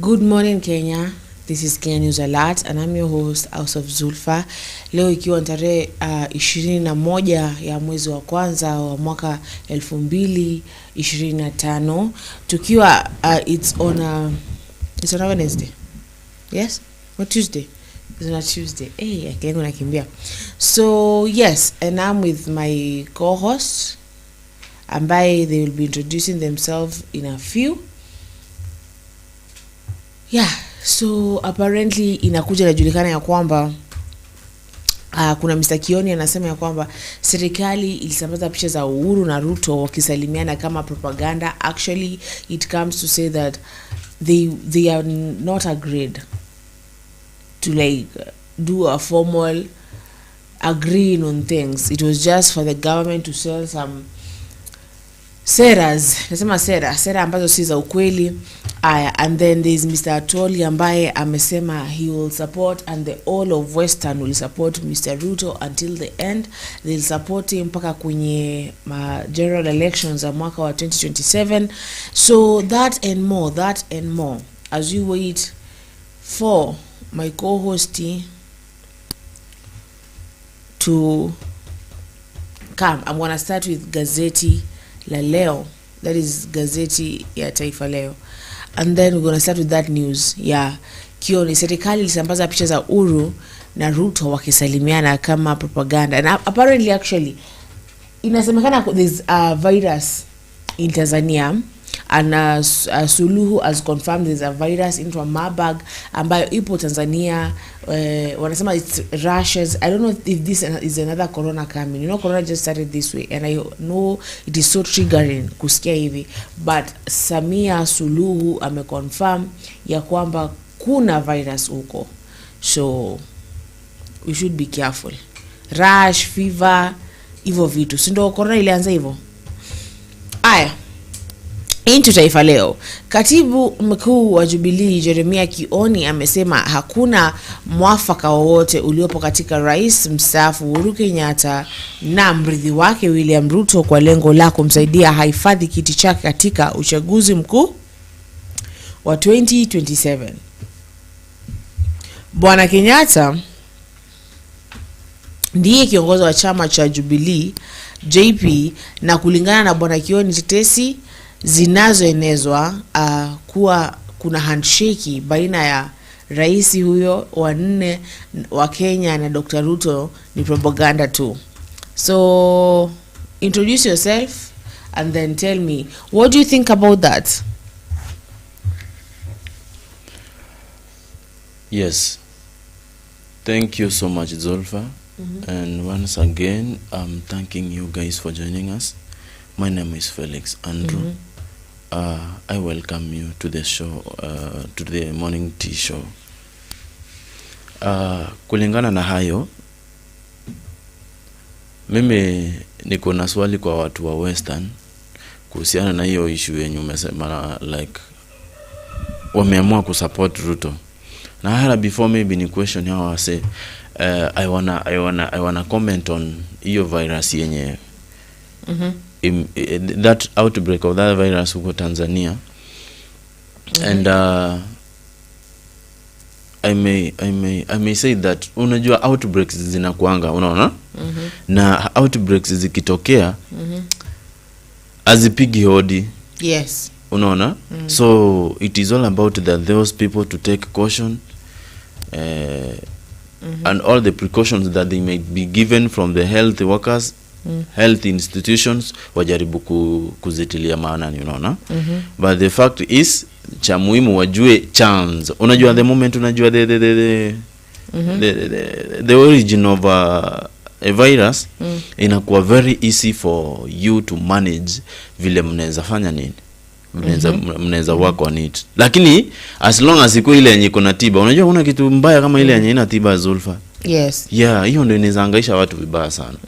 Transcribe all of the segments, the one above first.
Good morning Kenya. This is Kenya News Alert and I'm your host House of Zulfa. Leo ikiwa tarehe 21 ya mwezi wa kwanza wa mwaka 2025 tukiwa it's on Wednesday. Yes? Or Tuesday? It's on a Tuesday. Hey, akilengo nakimbia. So yes, and I'm with my co-host ambaye they will be introducing themselves in a few. Yeah, so apparently inakuja inajulikana ya kwamba kuna Mr. Kioni anasema ya kwamba serikali ilisambaza picha za Uhuru na Ruto wakisalimiana kama propaganda. Actually, it comes to say that they are not agreed to like do a formal agreeing on things. It was just for the government to sell some nasema sera ambazo si za ukweli. And then there is Mr. Atoli ambaye amesema he will support, and the all of Western will support Mr. Ruto until the end. They'll support him mpaka kwenye general elections za mwaka wa 2027. So that and more as we wait for my co-host to come. I'm gonna start with gazeti la leo, that is gazeti ya Taifa Leo, and then we're going to start with that news. Yeah, Kioni, serikali ilisambaza picha za Uhuru na Ruto wakisalimiana kama propaganda. And apparently actually inasemekana there's a virus in Tanzania, and Suluhu has confirmed there's a virus into a Marburg ambayo ipo Tanzania. Wanasema it's rashes. I don't know if this is another corona coming. You know, corona just started this way, and I know it is so triggering kusikia hivi, but Samia Suluhu ameconfirm ya kwamba kuna virus huko, so we should be careful. Rash, fever, hivyo vitu si ndio corona ilianza hivyo. Into Taifa Leo, katibu mkuu wa Jubilee Jeremia Kioni amesema hakuna mwafaka wowote uliopo katika rais mstaafu Uhuru Kenyatta na mrithi wake William Ruto kwa lengo la kumsaidia hifadhi kiti chake katika uchaguzi mkuu wa 2027. Bwana Kenyatta ndiye kiongozi wa chama cha Jubilee JP, na kulingana na Bwana Kioni tetesi zinazoenezwa kuwa kuna handshake baina ya rais huyo wa 4 wa Kenya na Dr. Ruto ni propaganda too. So introduce yourself and then tell me, what do you think about that? Yes, thank you so much, Zulfa. And once again, I'm thanking you guys for joining us. My name is Felix Andrew. I welcome you to the show, to the morning tea show. Kulingana na hayo, mimi niko na swali kwa watu wa Western kuhusiana na hiyo issue yenye umesema like wameamua kusupport Ruto. Na hata before maybe ni question how I say I wanna comment on hiyo virus yenye that outbreak of that virus huko Tanzania. And I may say that unajua outbreaks zinakuanga, unaona? Na outbreaks zikitokea azipigi hodi. Yes. Unaona? So it is all about that those people to take caution and all the precautions that they may be given from the health workers, health institutions, wajaribu kuzitilia maana, unaona? But the fact is cha muhimu wajue chance. Unajua the moment unajua the origin of a virus, inakuwa very easy for you to manage vile mnaweza fanya nini. Mnaweza work on it. Lakini as long as iko ile yenye kuna tiba, unajua kuna kitu mbaya kama ile yenye ina tiba, Zulfa. Yes. Yeah, hiyo ndio inaangaisha watu vibaya sana.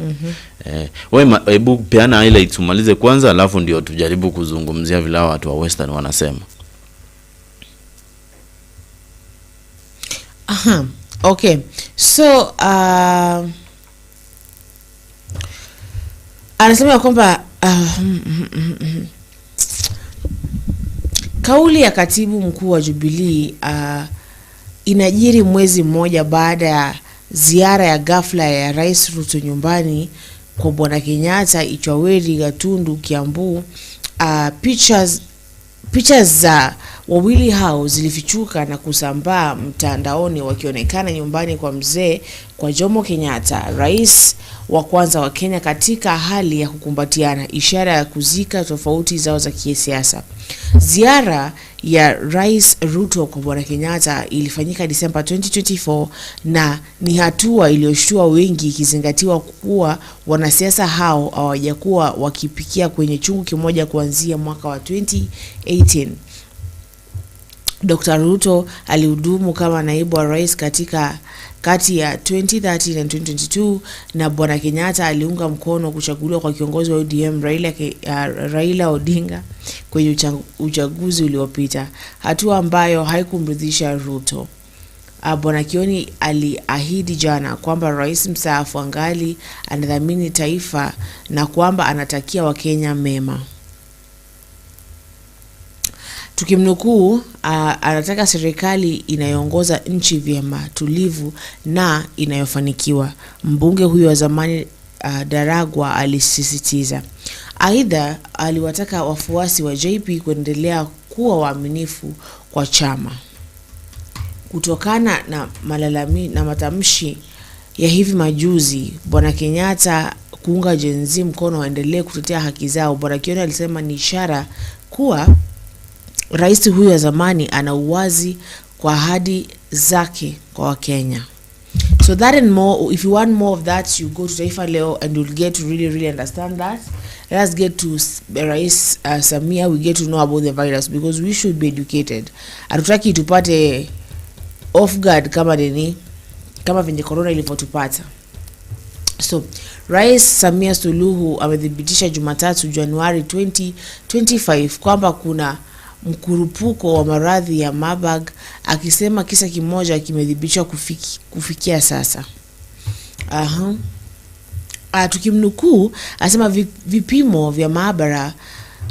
Wewe hebu peana highlights umalize kwanza, alafu ndio tujaribu kuzungumzia vile watu wa Western wanasema. Okay. So anasema kwamba Kauli ya katibu mkuu wa Jubilee inajiri mwezi mmoja baada ya ziara ya ghafla ya Rais Ruto nyumbani kwa Bwana Kenyatta Ichwaweri, Gatundu, Kiambu. Pictures za wawili hao zilifichuka na kusambaa mtandaoni wakionekana nyumbani kwa mzee kwa Jomo Kenyatta, rais wa kwanza wa Kenya, katika hali ya kukumbatiana, ishara ya kuzika tofauti zao za kisiasa. Ziara ya Rais Ruto kwa Bwana Kenyatta ilifanyika Disemba 2024 na ni hatua iliyoshtua wengi, ikizingatiwa kuwa wanasiasa hao hawajakuwa wakipikia kwenye chungu kimoja kuanzia mwaka wa 2018. Dr. Ruto alihudumu kama naibu wa rais kati ya 2013 na 2022, na Bwana Kenyatta aliunga mkono kuchaguliwa kwa kiongozi wa ODM Raila Odinga kwenye uchaguzi uliopita, hatua ambayo haikumridhisha Ruto. Bwana Kioni aliahidi jana kwamba rais mstaafu angali anadhamini taifa na kwamba anatakia Wakenya mema. Tukimnukuu, anataka serikali inayoongoza nchi vyema, tulivu na inayofanikiwa, mbunge huyo wa zamani Daragwa alisisitiza. Aidha, aliwataka wafuasi wa JP kuendelea kuwa waaminifu kwa chama. Kutokana na matamshi ya hivi majuzi Bwana Kenyatta kuunga Gen Z mkono waendelee kutetea haki zao, Bwana Kioni alisema ni ishara kuwa rais huyu wa zamani ana uwazi kwa ahadi zake kwa Wakenya. So that and more, if you want more of that, you go to Taifa Leo and you'll get to really understand that. Let's get to Rais Samia. We get to know about the virus because we should be educated. Hatutaki tupate off guard kama venye corona ilivyotupata. So Rais Samia Suluhu amedhibitisha Jumatatu Januari 2025 kwamba kuna mkurupuko wa maradhi ya Marburg, akisema kisa kimoja kimedhibitishwa kufikia sasa. Tukimnukuu, asema vipimo vya maabara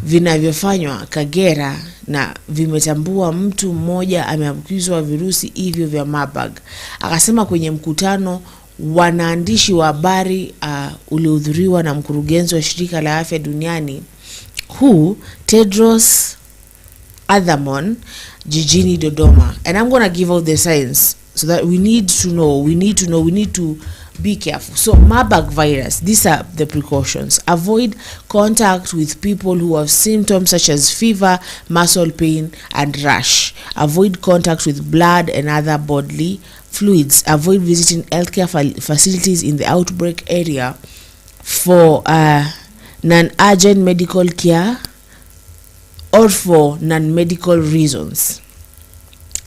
vinavyofanywa Kagera na vimetambua mtu mmoja ameambukizwa virusi hivyo vya Marburg. Akasema kwenye mkutano wanaandishi wa habari uliohudhuriwa na mkurugenzi wa shirika la afya duniani Tedros Adhanom jijini Dodoma. And I'm going to give out the signs so that we need to be careful. So Marburg virus, these are the precautions. Avoid contact with people who have symptoms such as fever, muscle pain and rash. Avoid contact with blood and other bodily fluids. Avoid visiting healthcare facilities in the outbreak area for non-urgent medical care or for non-medical reasons.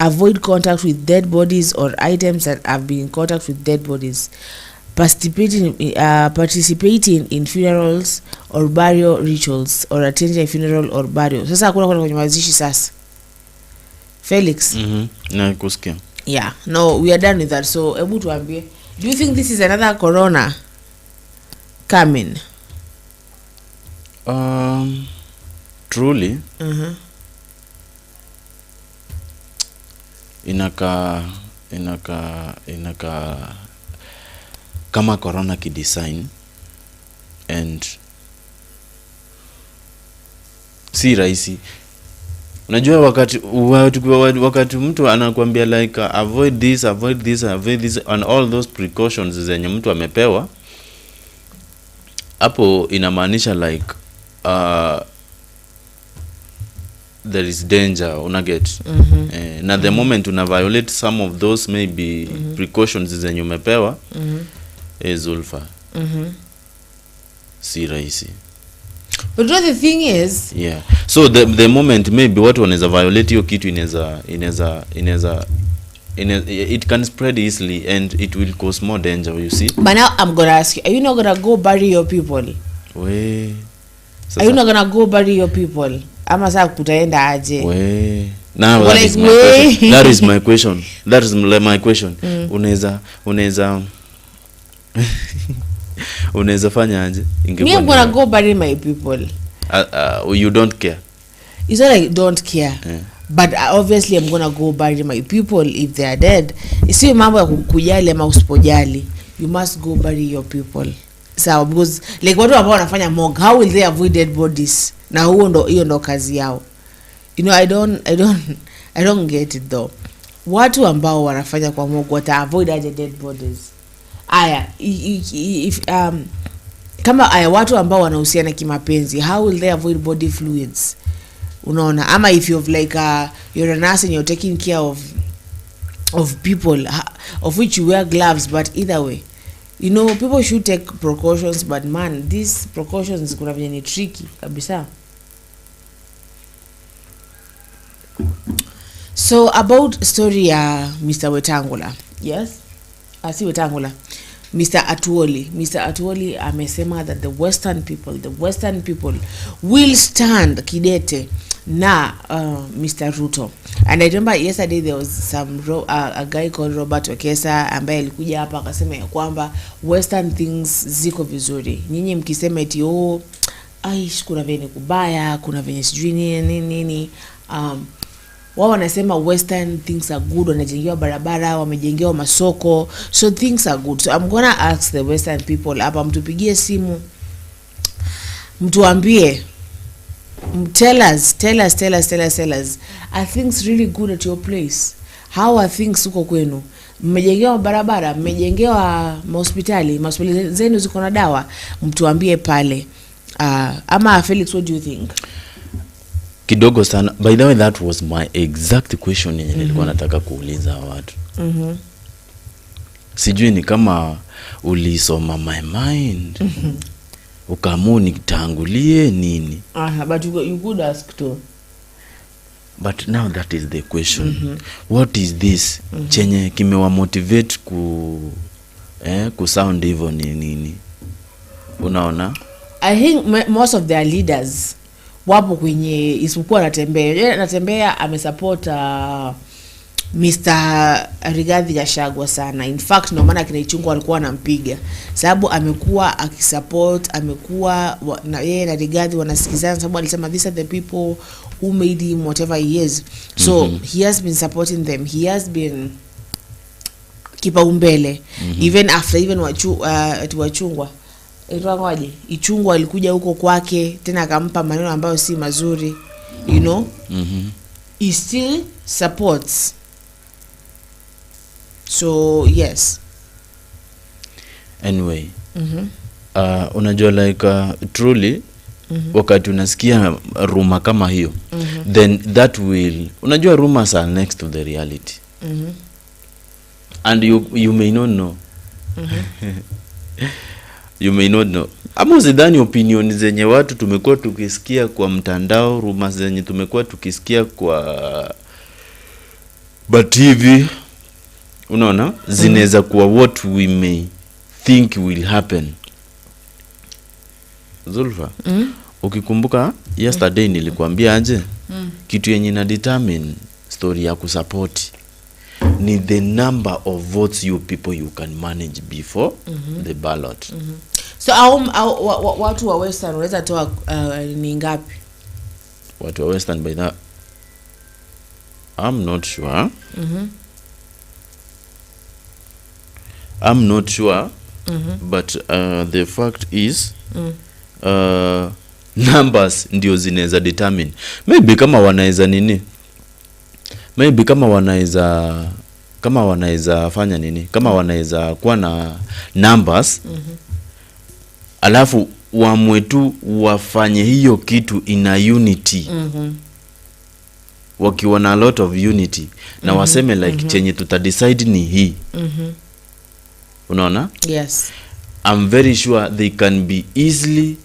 Avoid contact with dead bodies or items that have been in contact with dead bodies. Participating in funerals or burial rituals or attending a funeral or burial. Sasa hakuna kwenda kwenye mazishi sasa. Felix. Na kusikia. Yeah, no, we are done with that. So, hebu tuambie, do you think this is another corona coming? Truly. Inaka kama corona kidesign, and si rahisi. Unajua wakati mtu anakuambia like avoid this and all those precautions zenye mtu amepewa, hapo inamaanisha like there is danger, unaget. Na the moment una violate some of those maybe precautions zenye umepewa, Zulfa, si rahisi. But the thing is, yeah, so the moment maybe watu wanaweza violate hiyo kitu, it can spread easily and it will cause more danger, you see. But now I'm gonna ask you, are you not gonna go bury your people? Are you not gonna go bury your people? Ama saa kutaenda aje? Now that is my question. That is my question. That is my question. Unaweza fanya aje? Me, I'm gonna go bury my people. You don't care? it's not like don't care. But obviously I'm gonna go bury my people if they are dead. Isi mambo ya kujali ama usipojali, you must go bury your people. So because like watu ambao wanafanya morgue, how will they avoid dead bodies? Na hiyo ndo kazi yao. You know, I don't get it though. Watu ambao wanafanya kwa morgue wata avoid aje dead bodies? Aya, if kama aya watu ambao wanahusiana kimapenzi, how will they avoid body fluids? Unaona, ama if you've like you're a nurse and you're taking care of people of which you wear gloves, but either way, you know, people should take precautions, but man, these precautions kuna vile ni tricky kabisa. So about story ya Mr. Wetangula, yes, asi Wetangula, Mr. Atuoli amesema that the western people will stand kidete na Mr. Ruto. And I remember yesterday there was a guy called Robert Wekesa ambaye alikuja hapa akasema ya kwamba western things ziko vizuri. Nyinyi mkisema eti kuna venye kubaya, kuna venye sijui nini, wao wanasema western things are good, wanajengewa barabara, wamejengewa masoko, so things are good. So I'm gonna ask the western people hapa, mtupigie simu, mtuambie, tell us, are things really good at your place? How are things huko kwenu? Mmejengewa barabara, mmejengewa hospitali zenu ziko na dawa? Mtuambie pale. Ama Felix, what do you think? Kidogo sana. By the way, that was my exact question yenye nilikuwa nataka kuuliza watu. Sijui ni kama ulisoma my mind. Ukaamua nitangulie nini? But you could ask too. But now that is the question. What is this? Chenye kimewa motivate ku sound hivyo ni nini? Unaona? I think most of their leaders wapo kwenye isipokuwa Natembea amesupport Mr. Rigathi Gachagua sana. In fact no maana kina Ichungwa walikuwa wanampiga sababu amekuwa akisupport, amekuwa na yeye na Rigathi wanasikizana sababu alisema these are the people who made him whatever he is. So he has been supporting them, he has been kipaumbele. Even after Wachungwa Itwangoje Ichungwa alikuja huko kwake tena akampa maneno ambayo si mazuri, you know. He still supports. So yes. Anyway, unajua like truly wakati unasikia rumor kama hiyo, then that will, unajua rumors are next to the reality. And you may not know. You may not know. Ama zidani opinion zenye watu tumekuwa tukisikia kwa mtandao, rumors zenye tumekuwa tukisikia kwa TV, unaona, zinaweza kuwa what we may think will happen. Zulfa, ukikumbuka yesterday nilikwambia aje, kitu yenye na determine story ya kusupport ni the number of votes you people you can manage before the ballot. So watu wa western wanaweza toa ni ngapi? Watu wa western by that I'm not sure. I'm not sure. But the fact is numbers ndio zinaweza determine. Maybe kama wanaweza nini? Maybe kama wanaweza fanya nini? Kama wanaweza kuwa na numbers, alafu waamue tu wafanye hiyo kitu ina unity. Wakiwa na a lot of unity na waseme like chenye tutadecide ni hii. Unaona? Yes. I'm very sure they can be easily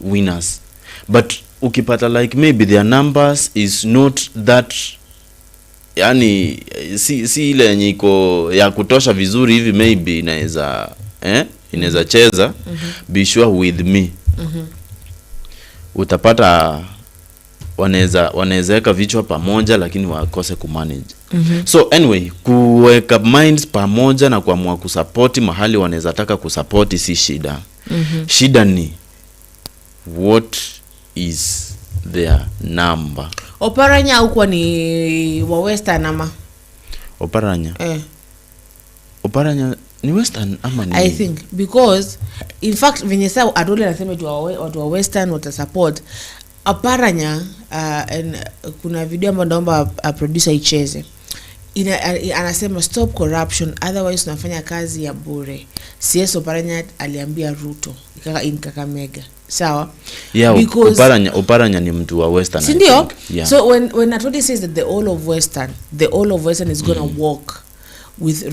winners. But ukipata like maybe their numbers is not that, yani si ile yenye iko ya kutosha vizuri hivi, maybe inaweza cheza. Be sure with me. Utapata wanaweza weka vichwa pamoja lakini wakose kumanage. So anyway, kuweka minds pamoja na kuamua kusupport mahali wanaweza taka kusupport si shida. Shida ni what is their number. Oparanya huko ni wa Western ama? Oparanya? Oparanya ni Western ama ni? I think because in fact venye sasa adole nasema watu wa Western wata support Oparanya. And kuna video ambayo naomba producer icheze. Anasema stop corruption, otherwise unafanya kazi ya bure. CS Oparanya aliambia Ruto in Kakamega. Sawa? Yeah, Oparanya ni mtu wa Western. Sindio? Yeah. So when Atodi says that the all of Western is going to walk with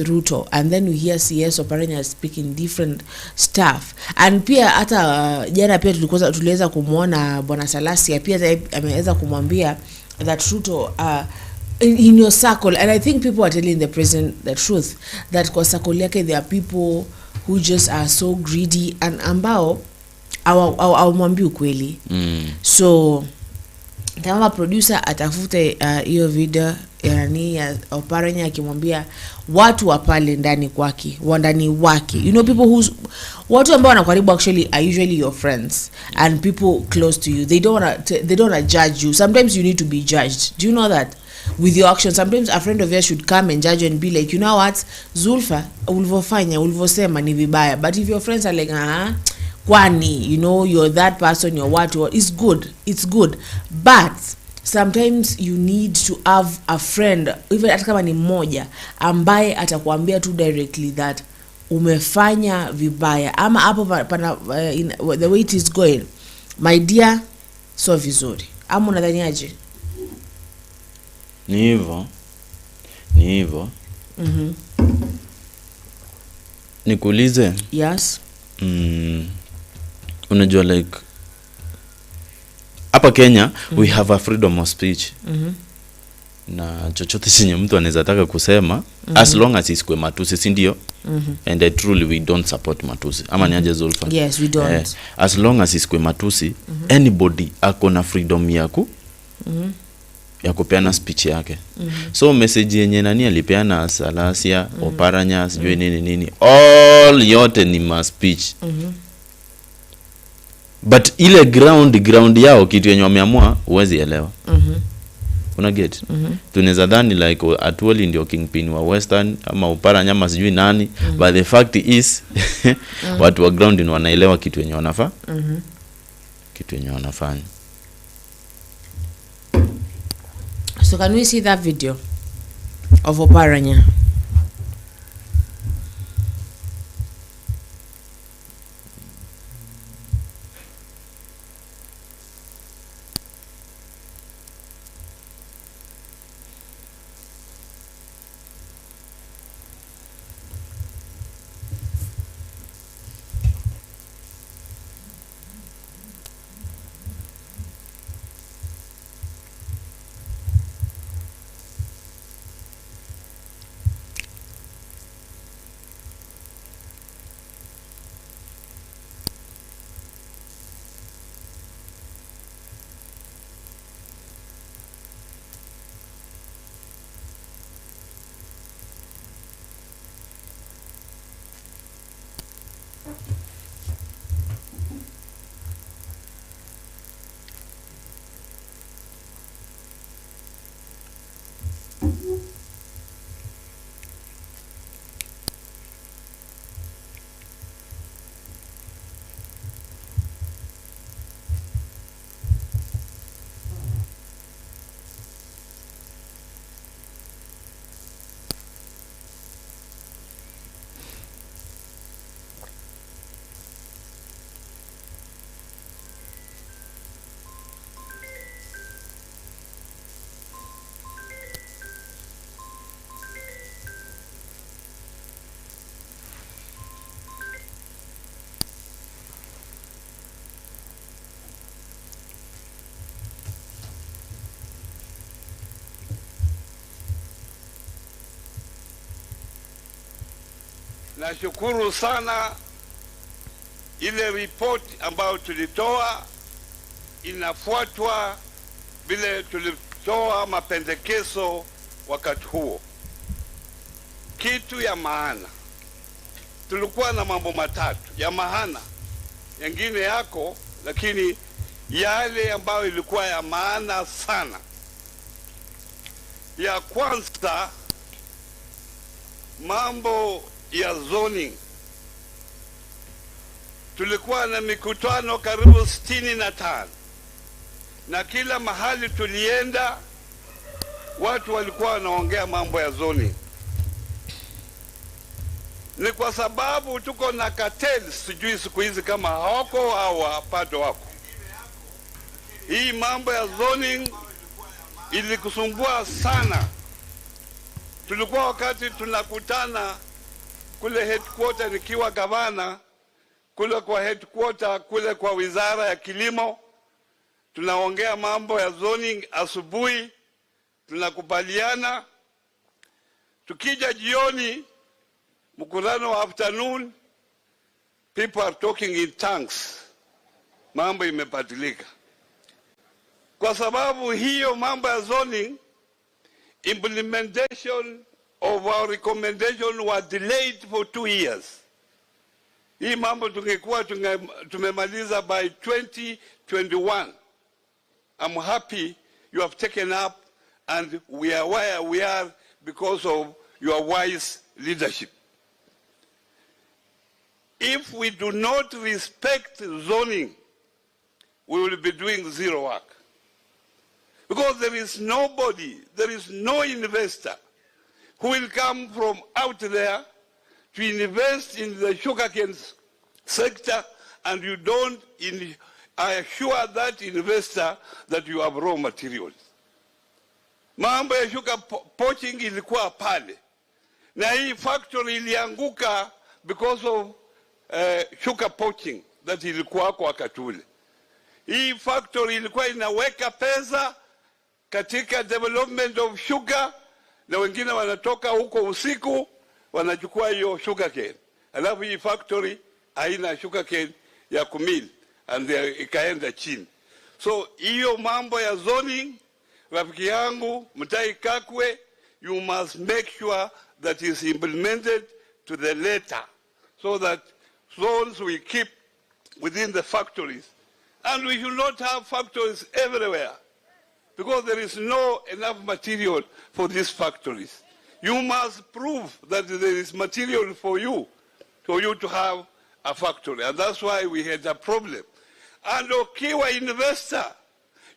Ruto, and then we hear CS Oparanya speaking different stuff, and pia hata jana pia tuliweza kumuona Bwana Salasia pia ameweza kumwambia that Ruto in your circle, and I think people are telling the president the truth, that kwa circle yake there are people who just are so greedy and ambao awamwambi ukweli. So kama producer atafute hiyo video ya Oparanya akimwambia watu wa pale ndani kwake, wandani wake, you know, people watu ambao wanakaribu actually are usually your friends and people close to you. They don't wanna judge you. Sometimes you need to be judged. Do you know that? With your actions, sometimes a friend of yours should come and judge you and be like, you know what, Zulfa, ulivosema ni vibaya. But if your friends are like, kwani, you know, you're that person, you're what, it's good. But sometimes you need to have a friend, even hata kama ni mmoja, ambaye atakwambia tu directly that umefanya vibaya ama hapo pana the way it is going, my dear, so vizuri. Ama unadhaniaje? Ni hivyo. Nikuulize? Yes. Unajua like hapa Kenya we have a freedom of speech. Na chochote chenye mtu anaweza taka kusema as long as isikwe matusi, si ndio? And truly we don't support matusi. Ama ni aje Zulfa? Yes, we don't. As long as isikwe matusi, anybody akona freedom ya kupeana speech yake. So message yenye nani alipeana Salasia, Oparanya, sijui nini, all yote ni ma speech. But ile ground yao kitu yenye wameamua uwezi elewa. Una get? Tunaweza dhani like Atwoli ndio kingpin wa Western ama Oparanya ama sijui nani, but the fact is watu wa ground ni wanaelewa kitu yenye wanafaa. Kitu yenye wanafanya. So can we see that video of Oparanya? Nashukuru sana ile report ambayo tulitoa inafuatwa vile tulitoa mapendekezo wakati huo. Kitu ya maana, tulikuwa na mambo matatu ya maana, yengine yako lakini yale ambayo ilikuwa ya maana sana. Ya kwanza, mambo ya zoning. Tulikuwa na mikutano karibu 65 na kila mahali tulienda watu walikuwa wanaongea mambo ya zoning. Ni kwa sababu tuko na cartels, sijui siku hizi kama hawako au wapado wako. Hii mambo ya zoning ilikusumbua sana. Tulikuwa wakati tunakutana kule headquarter nikiwa gavana, kule kwa headquarter kule kwa wizara ya kilimo, tunaongea mambo ya zoning asubuhi, tunakubaliana. Tukija jioni, mkutano wa afternoon, people are talking in tongues. Mambo imebadilika. Kwa sababu hiyo mambo ya zoning, implementation of our recommendation was delayed for 2 years. Hii mambo tungekuwa tumemaliza by 2021. I'm happy you have taken up and we are where we are because of your wise leadership. If we do not respect zoning, we will be doing zero work. Because there is nobody, there is no investor who will come from out there to invest in the sugarcane sector and you don't assure that investor that you have raw materials. Mambo ya sugar poaching ilikuwa pale. Na hii factory ilianguka because of sugar poaching that ilikuwa kwa wakati ule. Hii factory ilikuwa inaweka pesa katika development of sugar, na wengine wanatoka huko usiku wanachukua hiyo sugarcane. Alafu hii factory haina sugarcane ya kumil and ikaenda chini. So hiyo mambo ya zoning, rafiki yangu Mutahi Kagwe, you must make sure that is implemented to the letter so that zones we keep within the factories. And we should not have factories everywhere because there is no enough material for these factories. You must prove that there is material for you to have a factory. And that's why we had a problem. And ukiwa investor,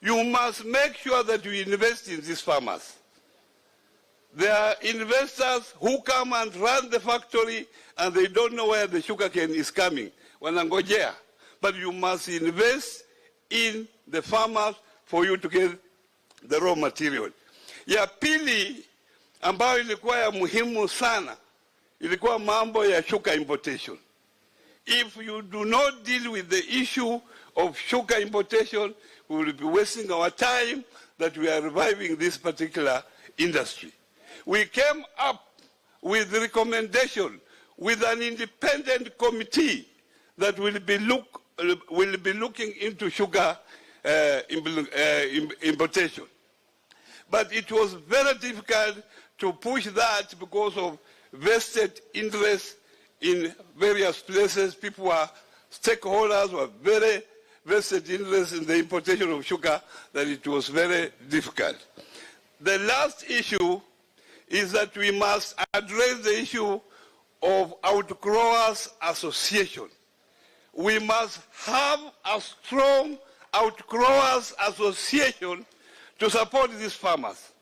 you must make sure that you invest in these farmers. There are investors who come and run the factory and they don't know where the sugarcane is coming. Wanangojea. But you must invest in the farmers for you to get the raw material. Ya pili ambayo ilikuwa ya muhimu sana ilikuwa mambo ya sugar importation. If you do not deal with the issue of sugar importation, we will be wasting our time that we are reviving this particular industry. We came up with the recommendation with an independent committee that will be looking into sugar importation. But it was very difficult to push that because of vested interests in various places. Stakeholders were very vested interests in the importation of sugar that it was very difficult. The last issue is that we must address the issue of outgrowers association. We must have a strong outgrowers association to support these farmers.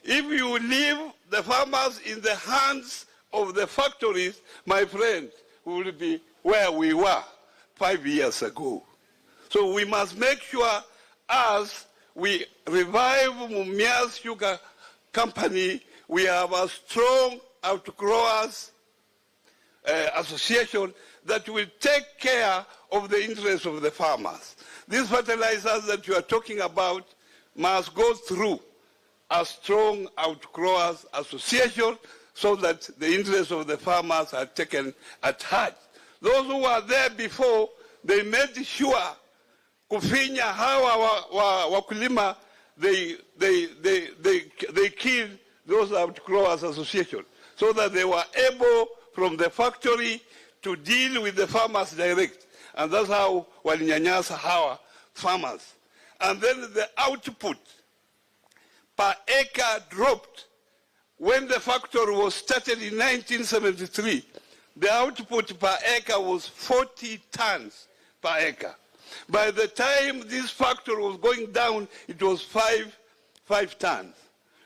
If you leave the farmers in the hands of the factories, my friend, we will be where we were 5 years ago. So we must make sure as we revive Mumia's Sugar Company, we have a strong outgrowers association that will take care of the interests of the farmers. These fertilizers that you are talking about must go through a strong outgrowers association so that the interests of the farmers are taken at heart. Those who were there before, they made sure kufinya hawa wakulima, they killed those outgrowers association so that they were able from the factory to deal with the farmers direct. And that's how walinyanyasa hawa farmers. And then the output per acre dropped. When the factory was started in 1973, the output per acre was 40 tons per acre. By the time this factory was going down, it was 5 tons.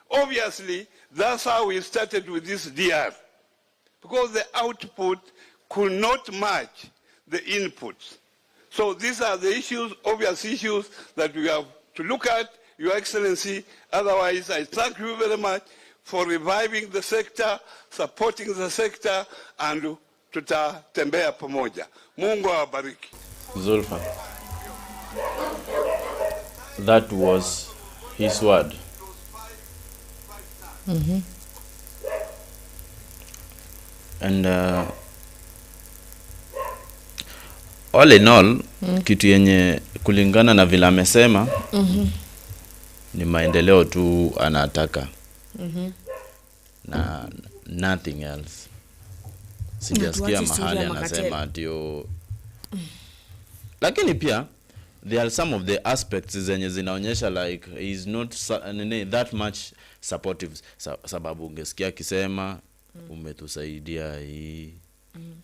Obviously, that's how we started with this DR, because the output could not match the inputs. So these are the issues, obvious issues that we have to look at, Your Excellency. Otherwise, I thank you very much for reviving the sector, supporting the sector, and tutatembea pamoja. Mungu awabariki. Zulfa, that was his word. And all in all, kitu yenye kulingana na vile amesema ni maendeleo tu anataka. Na nothing else. Sijasikia mahali anasema atio. Lakini pia there are some of the aspects zenye zinaonyesha like he is not that much supportive. Sababu ungesikia akisema umetusaidia hii,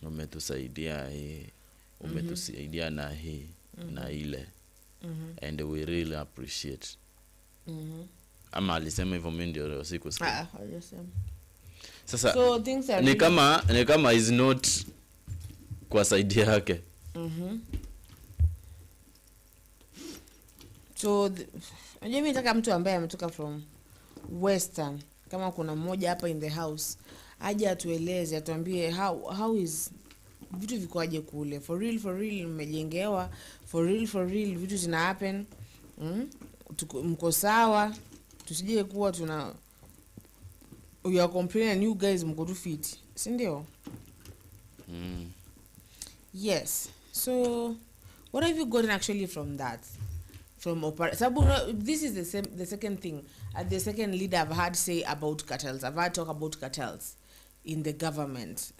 umetusaidia hii, umetusaidia na hii na ile, and we really appreciate. Ama alisema hivyo, mimi ndio sikusikia. Sasa so ni kama is not kwa side yake. So unajua mimi nataka mtu ambaye ametoka from Western, kama kuna mmoja hapa in the house aje atueleze, atuambie how is vitu vikoaje kule. For real mmejengewa, for real vitu zina happen. Mko sawa, tusije kuwa tuna we are complaining and you guys mko too fit, si ndio? Yes. So what have you gotten actually from that? From this is the second thing. The second leader I've had say about cartels. I've had talk about cartels in the government,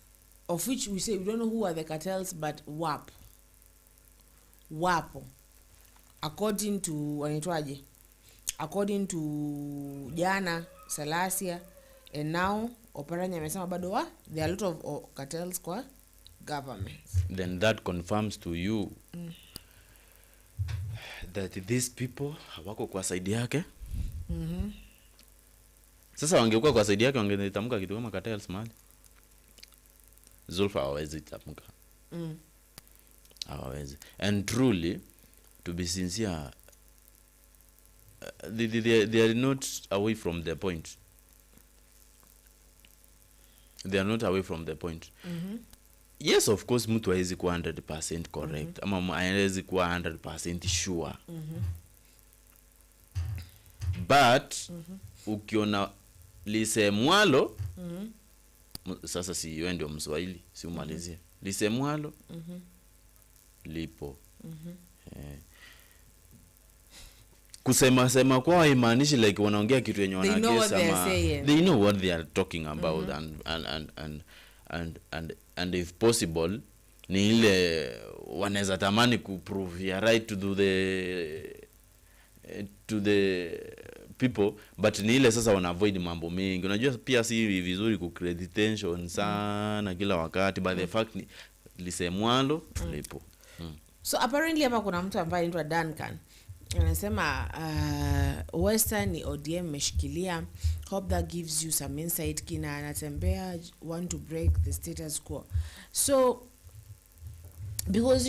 of which we say we don't know who are the cartels, but WAP, according to Jana Salasia, and now Oparanya amesema bado there are a lot of cartels kwa government. Then that confirms to you that these people hawako kwa side yake. Sasa wangekuwa kwa side yake wangetamka kitu kama cartels mali. Zulfa hawezi tamka. Hawezi. And truly, to be sincere, they are not away from the point. They are not away from the point. Yes, of course, mtu hawezi kuwa 100% correct. Ama hawezi kuwa 100% sure. But ukiona lisemwalo, sasa si wewe ndio Mswahili, si umalizie. Lisemwalo lipo. Kusema kwa haimaanishi like wanaongea kitu yenye wanaongea sama. They know what they are talking about. And if possible ni ile wanaweza tamani kuprove ya right to the people, but ni ile sasa wana avoid mambo mengi. Unajua pia si vizuri ku credit tension sana kila wakati, but the fact ni lisemwalo lipo. So apparently hapa kuna mtu ambaye anaitwa Duncan anasema Western ni ODM meshikilia. Hope that gives you some insight. Kina anatembea want to break the status quo. So because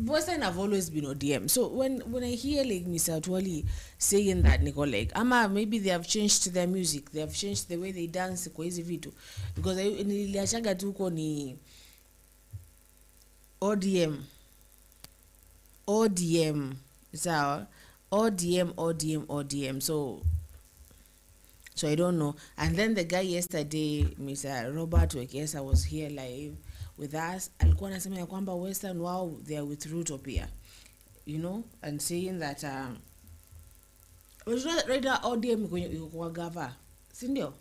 Western have always been ODM. So when I hear like Mr. Atwali saying that, Nico, like ama maybe they have changed their music, they have changed the way they dance kwa hizi vitu, because niliachaga tu uko ni ODM sawa, ODM. So I don't know. And then the guy yesterday, Mr. Robert Wekesa, was here live with us. Alikuwa anasema ya kwamba Western wow, they are with Ruto pia, and saying that right now ODM kwa gava, si ndio?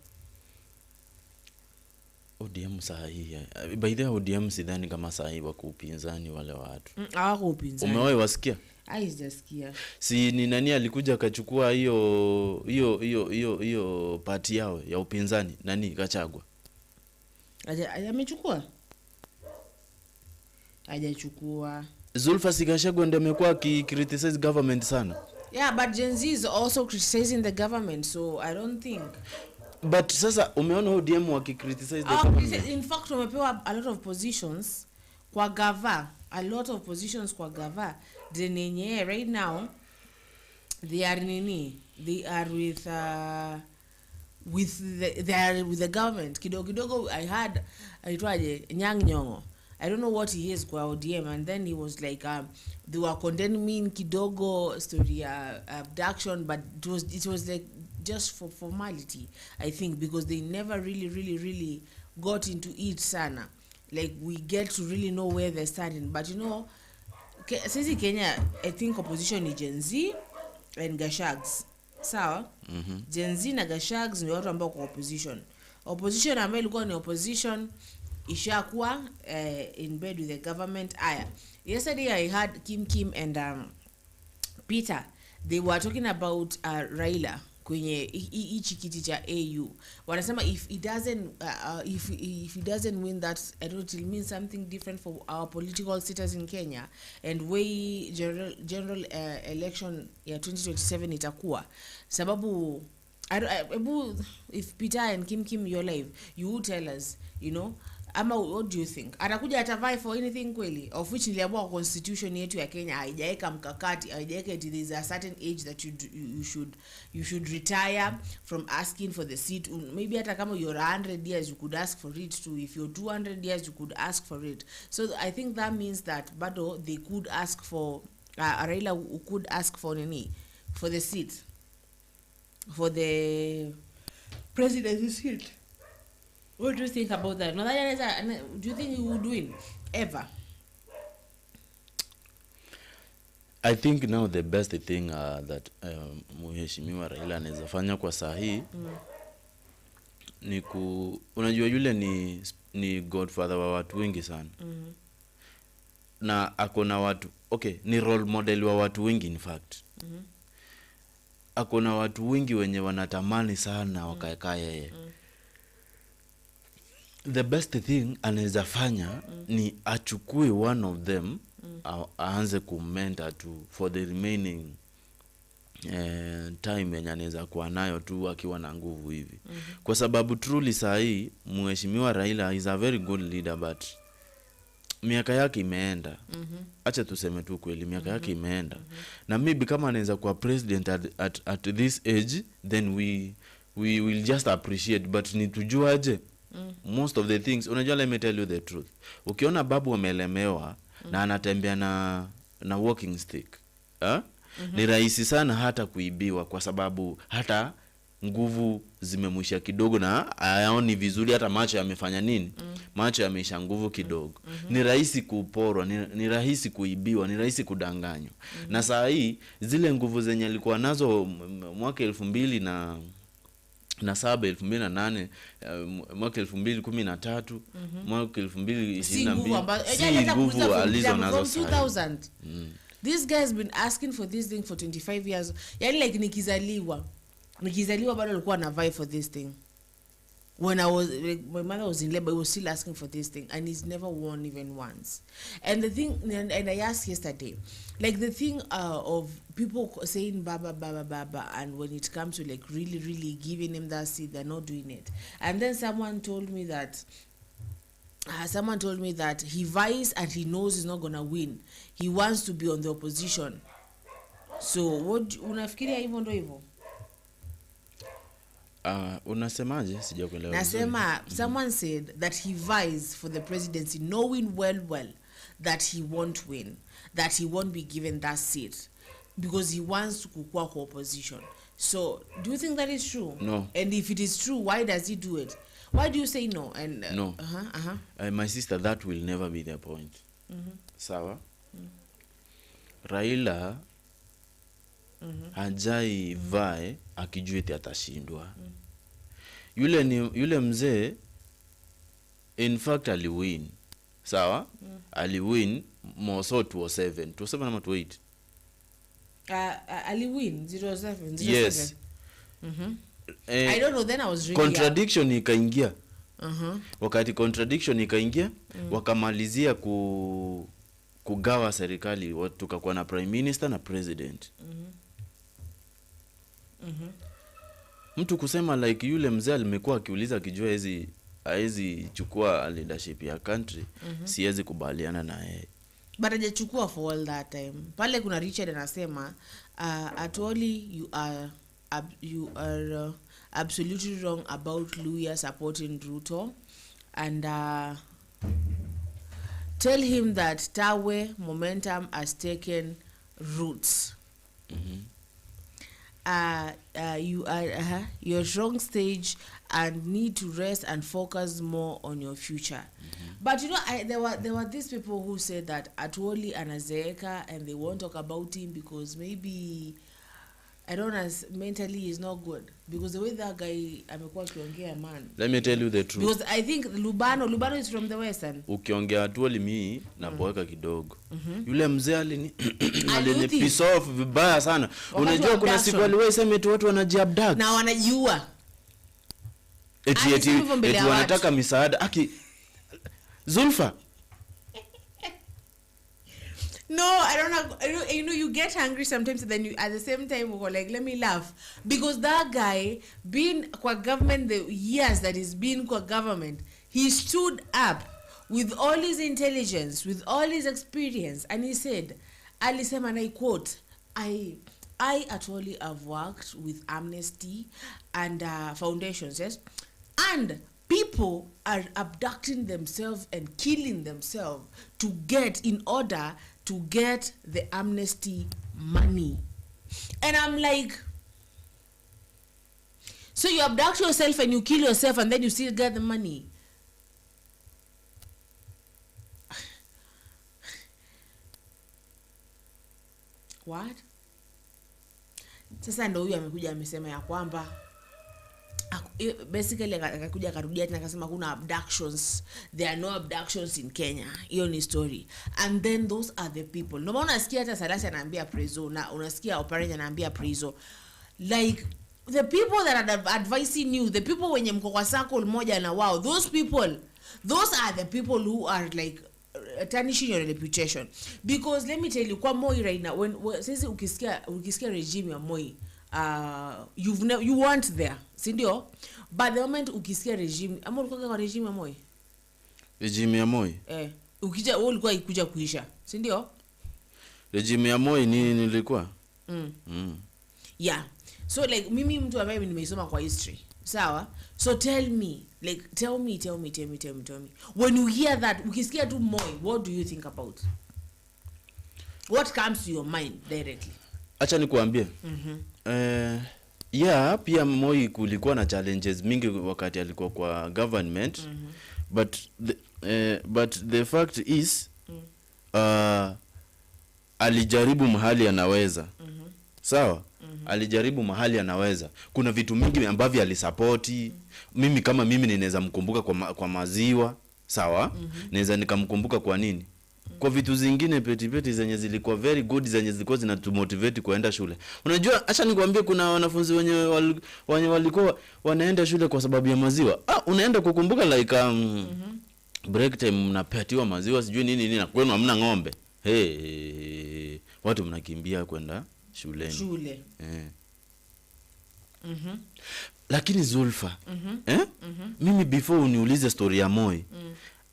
ODM sahihi. By the way, ODM sidhani kama sahihi wako upinzani wale watu. Hawako upinzani. Umewahi wasikia? Haijasikia. Si ni nani alikuja akachukua hiyo party yao ya upinzani, nani Gachagua? Amechukua? Hajachukua. Zulfa Gachagua ndiye amekuwa criticize government sana. Yeah, but Gen Z is also criticizing the government, so I don't think. But sasa umeona ODM wakicriticize the government. In fact, wamepewa a lot of positions kwa gava. A lot of positions kwa gava. Denenye right now they are they are with the government. Kidogo I had Nyang Nyongo. I don't know what he is kwa ODM, and then he was like they were condemning kidogo story abduction, but it was like just for formality, I think, because they never really got into it sana, like we get to really know where they're standing. But you know, since Kenya, I think opposition is Gen Z and Gashags, sawa. Gen Z na Gashags ni watu ambao kwa opposition ambayo ilikuwa ni opposition ishakuwa in bed with the government. Yesterday I had Kim and Peter. They were talking about Raila kwenye hichi kiti cha AU. Wanasema if he doesn't win that, I don't know, it will mean something different for our political status in Kenya, and way general election ya 2027 itakuwa. Sababu if Peter and Kim you're live, you would tell us, you know, ama what do you think? Atakuja atavai for anything kweli? Of which niliamua constitution yetu ya Kenya haijaeka mkakati, haijaeka it is a certain age that you should retire from asking for the seat. Maybe hata kama you're 100 years you could ask for it too. If you're 200 years you could ask for it. So I think that means that bado they could ask for Raila could ask for for the seat, for the presidency seat. What do you think about that? No, do you think he would win ever? I think now the best thing that mheshimiwa Raila anaweza fanya kwa sahi ni unajua yule ni godfather wa watu wengi sana. Na akona watu, okay, ni role model wa watu wengi in fact. Akona watu wengi wenye wanatamani sana wakaekaa yeye. The best thing anaweza fanya ni achukue one of them, aanze kumenta tu for the remaining time yenye anaweza kuwa nayo tu akiwa na nguvu hivi. Kwa sababu truly sahi mheshimiwa Raila is a very good leader, but miaka yake imeenda. Acha tuseme tu kweli, miaka yake imeenda. Na maybe kama anaweza kuwa president at this age, then we will just appreciate, but ni tujuaje most of the things. Unajua, let me tell you the truth, ukiona babu amelemewa na anatembea na walking stick, ni rahisi sana hata kuibiwa, kwa sababu hata nguvu zimemwisha kidogo na hayaoni vizuri, hata macho yamefanya nini, macho yameisha nguvu kidogo. Ni rahisi kuporwa, ni rahisi kuibiwa, ni rahisi kudanganywa. Na saa hii zile nguvu zenye alikuwa nazo mwaka 2007, 2008, mwaka 2013, mwaka 2022, si nguvu alizo nazo sasa. This guy has been asking for this thing for 25 years. Yani like nikizaliwa bado alikuwa na vie for this thing. When my mother was in labor, he was still asking for this thing, and he's never won even once. And the thing, and I asked yesterday, like the thing of people saying baba, and when it comes to like really giving him that seat, they're not doing it. And then someone told me that he vies and he knows he's not gonna win. He wants to be on the opposition. So what unafikiria hivyo ndo hivyo? Unasemaje? Sijakuelewa. Nasema someone said that he vies for the presidency knowing well that he won't win, that he won't be given that seat because he wants to kukua kwa opposition. So do you think that is true? No. And if it is true, why does he do it? Why do you say no? And no. My sister, that will never be the point. Sawa? Raila hajai vae akijua eti atashindwa. Yule mzee in fact aliwin. Sawa? Aliwin more so 207 ama 28. aliwin 07 Yes. I don't know, then I was really Contradiction ikaingia. Wakati contradiction ikaingia, wakamalizia kugawa serikali, tukakuwa na prime minister na president. Mtu kusema like yule mzee alimekuwa akiuliza akijua hizi chukua leadership ya country, siwezi kubaliana na yeye. But hajachukua for all that time. Pale kuna Richard anasema Atwoli, you are absolutely wrong about Luya supporting Ruto, and tell him that Tawe momentum has taken roots. You are your wrong stage and need to rest and focus more on your future. But you know, there were these people who said that Atwoli anazeeka and they won't talk about him because maybe I don't know, mentally he's not good, because the way that guy amekuwa akiongea, man. Let me tell you the truth. Because I think Lubano is from the western. Ukiongea Atwoli mimi napoeka kidogo. Yule mzee alini piss off vibaya sana. Unajua kuna siku aliwahi sema eti watu wanajiabduct na wanajiua. Eti wanataka misaada. Zulfa. No, I don't know. You know, you get hungry sometimes, and then you at the same time you go like, let me laugh, because that guy being kwa government the years that he's been kwa government, he stood up with all his intelligence, with all his experience, and he said, alisema, and I quote, I actually have worked with Amnesty and foundations, yes, and people are abducting themselves and killing themselves to get in order to get the Amnesty money. And I'm like, so you abduct yourself and you kill yourself and then you still get the money? What? Sasa ndo huyu amekuja amesema ya kwamba basically akakuja akarudia tena akasema kuna abductions, there are no abductions in Kenya. Hiyo ni story. And then those are the people. No maana unasikia hata Salasi anaambia Prezo, na unasikia Oparanya anaambia Prezo, like the people that are advising you, the people wenye mko kwa circle moja na wao, those people, those are the people who are like tarnishing your reputation. Because let me tell you, kwa Moi right now, when sisi ukisikia regime ya Moi, you weren't there, si ndio? But the moment ukisikia regime, ama ulikuwa kwa regime ya Moi? Regime ya Moi? Ukija wewe ulikuwa ikuja kuisha, si ndio? Regime ya Moi nilikuwa? Yeah. So like mimi mtu ambaye nimeisoma kwa history. Sawa? So tell me, like tell me. When you hear that, ukisikia tu Moi, what do you think about? What comes to your mind directly? Acha nikuambie. Yeah, pia Moi kulikuwa na challenges mingi wakati alikuwa kwa government. But the fact is alijaribu mahali anaweza. Sawa? Alijaribu mahali anaweza. Kuna vitu mingi ambavyo alisupporti. Mimi kama mimi ninaweza mkumbuka kwa maziwa. Sawa? Naweza nikamkumbuka kwa nini? Kwa vitu zingine peti zenye zilikuwa very good, zenye zilikuwa zinatumotivate kuenda shule. Unajua, acha nikwambie, kuna wanafunzi wenye walikuwa wanaenda shule kwa sababu ya maziwa. Unaenda kukumbuka like break time mnapatiwa maziwa sijui nini na kwenu hamna ng'ombe. Watu mnakimbia kwenda shuleni. Lakini Zulfa, mimi before uniulize story ya Moi,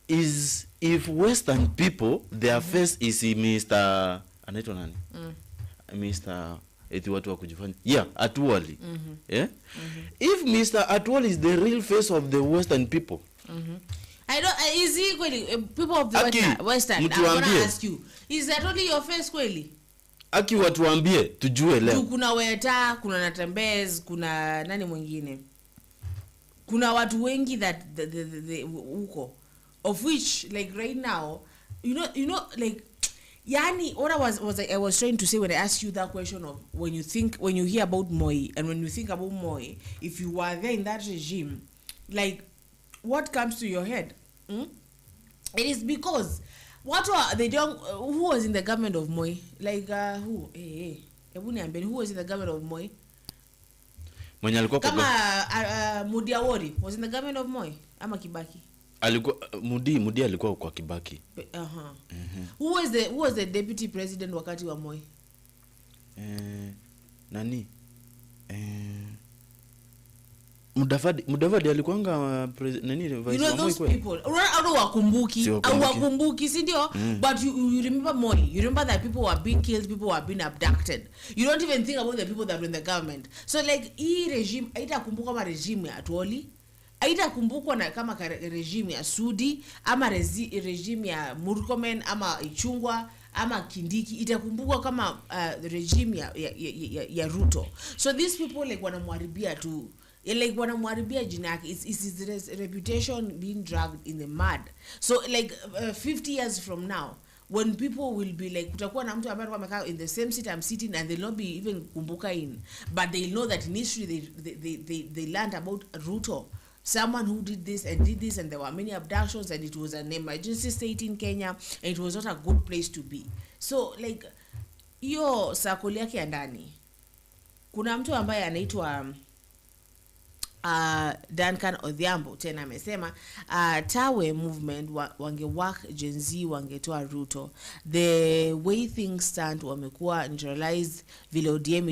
is if Western people their face is Mr. anaitwa nani? Mr. eti watu wa kujifanya. Yeah, Atwoli. If Mr. Atwoli is the real face of the Western people. I don't is he kweli people of the Western? I want to ask you, is that only your face kweli? Aki watuambie tujue leo. Kuna Weta, kuna Natembez, kuna nani mwingine? Kuna watu wengi that the huko, of which like right now, you know like yani what I was trying to say when I asked you that question of when you hear about Moi and when you think about Moi, if you were there in that regime, like what comes to your head? It is because who was in the government of Moi? Like who? Hebu niambie, who was in the government of Moi? Mwenye alikuwa kama Mudi Awori was in the government of Moi ama Kibaki? Alikuwa Mudi alikuwa kwa Kibaki. Who was the deputy president wakati wa Moi? Nani? Mudavadi alikuanga nani vice wa Moi those people. Wakumbuki si ndio? But you remember Moi. You remember that people were being killed, people were being abducted. You don't even think about the people that were in the government. So like hii regime haitakumbuka kama regime ya Atwoli, haitakumbukwa na kama regime ya Sudi ama regime ya Murkomen ama Ichungwa ama Kindiki, itakumbukwa kama regime ya Ruto. So these people like wanamharibia tu, like wanamharibia jina yake. Is his reputation being dragged in the mud. So like 50 years from now, when people will be like, kutakuwa na mtu ambaye amekaa in the same seat I'm sitting, and they'll not be even kumbuka in, but they'll know that in history they learned about Ruto, someone who did this, and there were many abductions, and it was an emergency state in Kenya, and it was not a good place to be. So like hiyo sakoli yake ya ndani, kuna mtu ambaye anaitwa Duncan Odhiambo tena amesema Tawe movement wangework Gen Z, wangetoa Ruto. The way things stand, wamekuwa neutralized vile ODM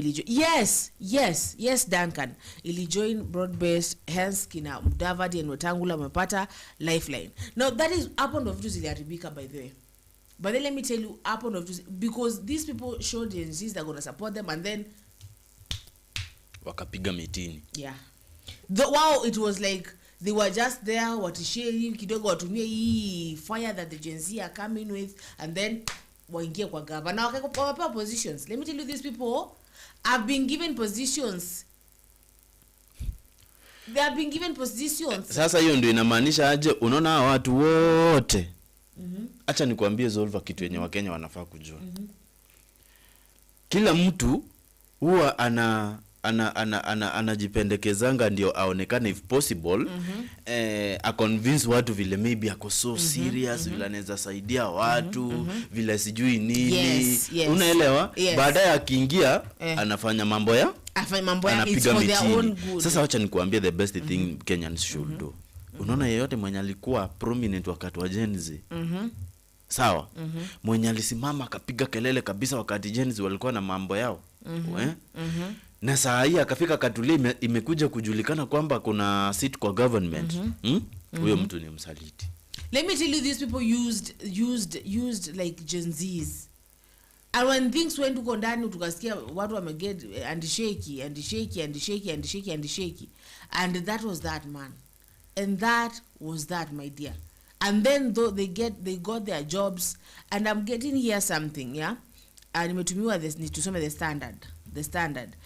yes Duncan ilijoin broad based, hence kina Mudavadi and Wetangula wamepata lifeline. Now that is upon of vitu ziliharibika by the way. But then let me tell you, upon of vitu, because these people showed Gen Zs they're going to support them, and then wakapiga mitini. Yeah. Wow, it was like they were just there watishie kidogo watumie hii fire that the Gen Z are coming with, and then waingie kwa gava na wakapewa positions. Let me tell you, these people have been given positions. They have been given positions. Sasa hiyo ndio inamaanisha aje? Unaona watu wote. Acha nikwambie Zolva kitu yenye Wakenya wanafaa kujua. Kila mtu huwa anajipendekezanga ndio aonekane if possible, a convince watu vile maybe ako so serious, vile anaweza saidia watu, vile sijui nini. Yes. Unaelewa? Yes. Baadaye akiingia anafanya mambo ya it's for their own good. Sasa wacha nikuambie the best thing Kenyans should do. Unaona yeyote mwenye alikuwa prominent wakati wa Gen Z, sawa, mwenye alisimama akapiga kelele kabisa wakati Gen Z walikuwa na mambo yao, na saa hii akafika Katulia imekuja kujulikana kwamba kuna seat kwa government, huyo mtu ni msaliti. Let me tell you, these people used like Gen Zs, and when things went to ndani tukasikia watu wameget and shaky, and that was that man, and that was that, my dear. And then though they got their jobs, and I'm getting here something, yeah, and nimetumiwa this ni tusome the standard the standard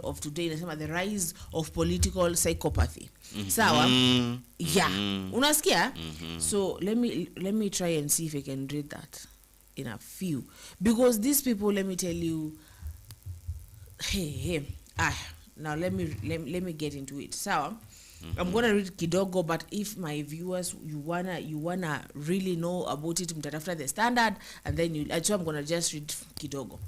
of today inasema the rise of political psychopathy. Sawa? Yeah. Unasikia? So let me try and see if I can read that in a few, because these people, let me tell you, now let me get into it. Sawa? I'm gonna read kidogo, but if my viewers you wanna really know about it, mtatafuta the standard, and then so I'm gonna just read kidogo.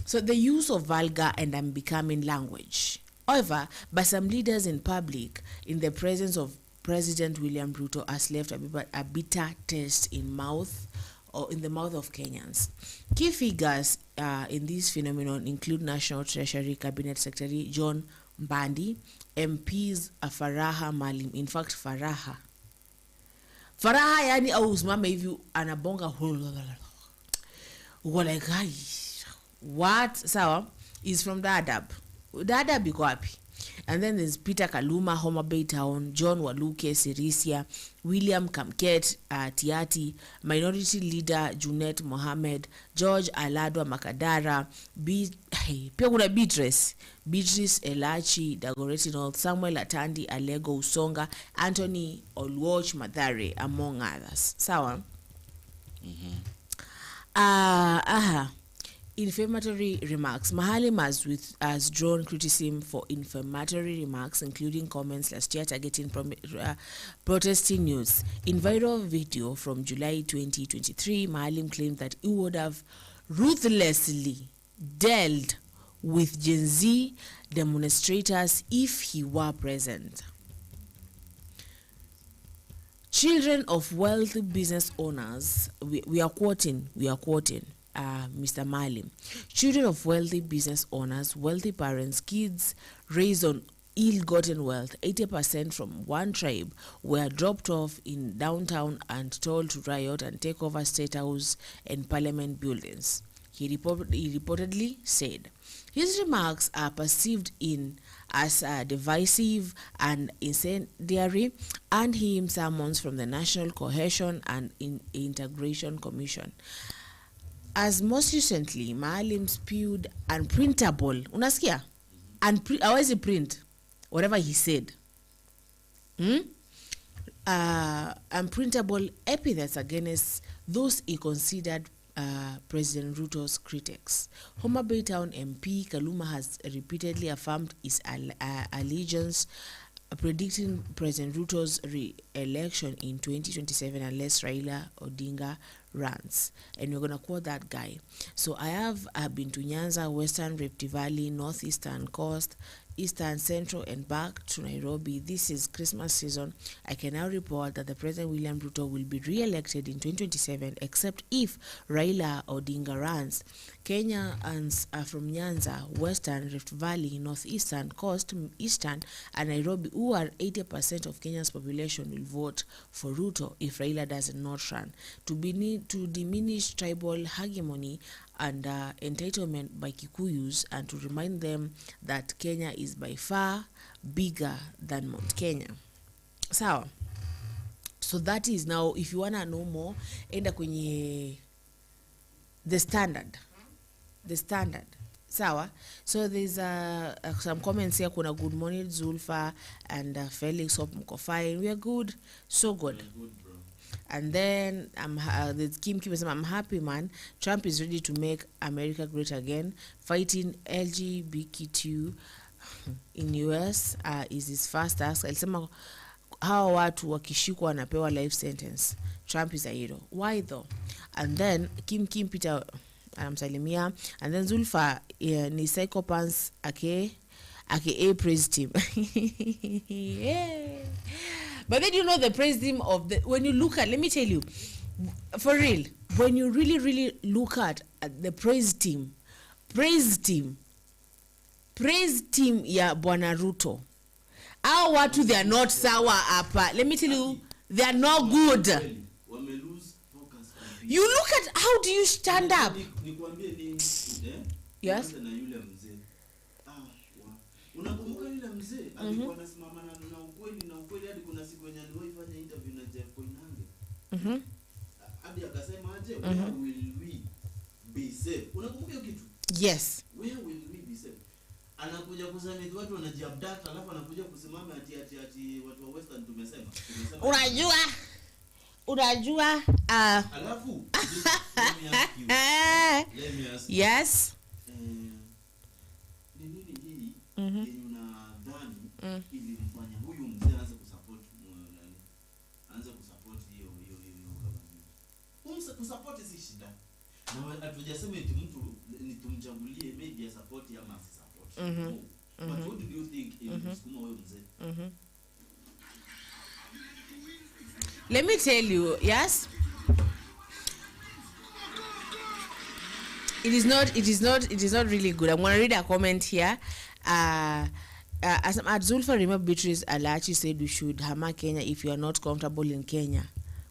So the use of vulgar and unbecoming language, however, by some leaders in public in the presence of President William Ruto, has left a bitter taste in the mouth of Kenyans. Key figures in this phenomenon include National Treasury Cabinet Secretary John Mbadi, MPs Faraha Malim. In fact, Faraha yani au usimame hivi anabonga uko like what, sawa, is from Dadab iko wapi? And then there's Peter Kaluma, Homa Bay Town, John Waluke, Sirisia, William Kamket, Tiati, Minority Leader Junet Mohammed, George Aladwa Makadara, pia kuna Beatrice Elachi, Dagoretti North, Samuel Atandi, Alego Usonga, Anthony Olwoch Mathare, among others. Sawa? Inflammatory remarks. Mahalim has drawn criticism for inflammatory remarks, including comments last year targeting protesting news. In viral video from July 2023, Mahalim claimed that he would have ruthlessly dealt with Gen Z demonstrators if he were present. Children of wealthy business owners, we are quoting Mr. Malim. Children of wealthy business owners, wealthy parents, kids raised on ill-gotten wealth, 80% from one tribe, were dropped off in downtown and told to riot and take over State House and Parliament buildings, he reportedly said. His remarks are perceived as divisive and incendiary, and him summons from the National Cohesion and Integration Commission. As most recently, Maalim spewed unprintable, unasikia? Hawezi print whatever he said. Unprintable epithets against those he considered President Ruto's critics. Homa Bay Town MP Kaluma has repeatedly affirmed his allegiance, predicting President Ruto's re-election in 2027 unless Raila Odinga runs. And we're going to quote that guy. So I have been to Nyanza, Western Rift Valley, Northeastern Coast, Eastern, Central, and back to Nairobi. This is Christmas season. I can now report that the President William Ruto will be re-elected in 2027, except if Raila Odinga runs. Kenyans from Nyanza, Western Rift Valley, Northeastern Coast, Eastern, and Nairobi, who are 80% of Kenya's population, will vote for Ruto if Raila does not run. To diminish tribal hegemony and entitlement by Kikuyus, and to remind them that Kenya is by far bigger than Mount Kenya. So that is now, if you wanna know more, enda kwenye the standard. Sawa. So there's some comments here. Kuna good morning Zulfa and Felix, hope mko fine. We are good, so good. Good, bro. And then the Kim says, I'm happy, man. Trump is ready to make America great again. Fighting LGBTQ in US is his first task. Alisema hawa watu wakishikwa wanapewa life sentence. Trump is a hero. Why though? And then Kim Peter anamsalimia, and then Zulfa ni psychopaths aka praise team. Yeah. But then you know the praise team of the, when you look at, let me tell you, for real, when you really look at the praise team ya Bwana Ruto, hao watu they are not sawa hapa. Let me tell you, they are not good. You look at how do you stand up? Yes. Unakumbuka yule mzee alikuwa anasimama na ukweli hadi kuna siku yenye aliwaifanya interview na Jeff Koinange. Hadi akasema aje, where will we be safe? Unakumbuka hiyo kitu? Yes. Where will we be safe? Anakuja kusema watu wanajiabduct, alafu anakuja kusimama ati watu wa Western tumesema. Unajua alafu let me ask you. Yes. Ni nini hii yenye unadhani ilimfanya huyu mzee aanze kusupport nani? Aanze kusupport hiyo government. Kusupport si shida. Na hatujasema eti mtu ni tumchagulie maybe support ama support. But what do you think ilimsukuma huyo mzee? Let me tell you, yes. It is not really good. I'm going to read a comment here. As Zulfa remember Beatrice Alachi said we should hammer Kenya if you are not comfortable in Kenya.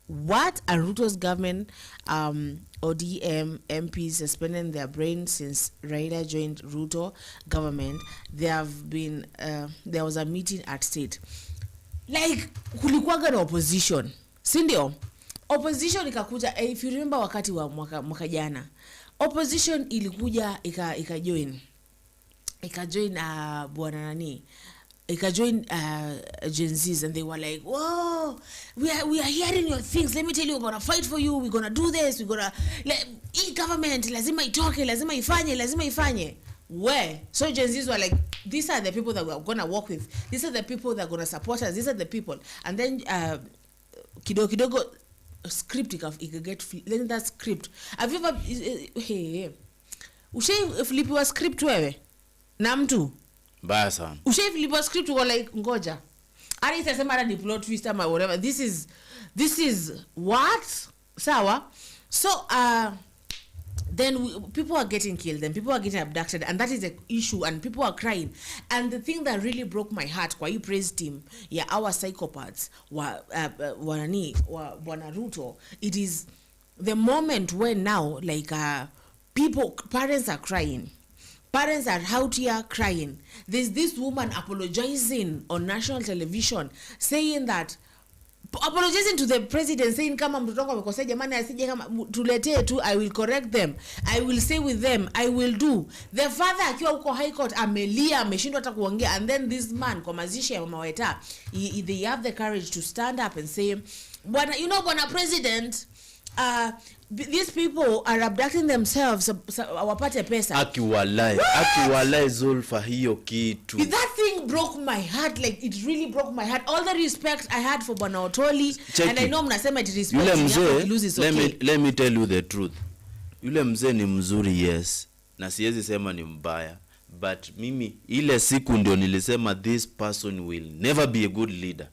What? And Ruto's government ODM MPs suspending their brain since Raila joined Ruto government. There was a meeting at state. Like kulikuwaga na opposition. Si ndio? Opposition ikakuja, if you remember wakati wa mwaka jana. Opposition ilikuja ikajoin bwana nani, ikajoin Gen Zs, and they were like, whoa, we are hearing your things, let me tell you, we're gonna fight for you, we're gonna do this, we're gonna government lazima itoke, lazima ifanye. Where? So Gen Zs were like, these are the people that we're gonna work with, these are the people that are gonna support us, these are the people. And then kidogo script you get, then that script, have you ever Ushaflipiwa script wewe na mtu mbaya sana. Ushaflipiwa script uko like ngoja ari itasema hata ni plot twist ama whatever. This is what sawa. So then people are getting killed and people are getting abducted, and that is the issue, and people are crying. And the thing that really broke my heart kwa hii praise team ya our psychopaths wa Bwana Ruto, it is the moment when now like parents are crying. Parents are out here crying. There's this woman apologizing on national television saying that, apologizing to the president, saying kama mtoto wako amekosea jamani asije kama tuletee tu, I will correct them, I will stay with them, I will do. The father akiwa huko high court amelia, ameshindwa hata kuongea, and then this man kwa mazishi ya mama Weta, they have the courage to stand up and say, bwana, you know bwana president, these people are abducting themselves wapate pesa. Akiwalai Zulfa hiyo kitu. That thing broke my heart, like it really broke my heart. All the respect I had for Bwana Otoli, and I know mnasema it respect yule mzee. Let me tell you the truth. Yule mzee ni mzuri, yes, na siwezi sema ni mbaya, but mimi ile siku ndio nilisema this person will never be a good leader.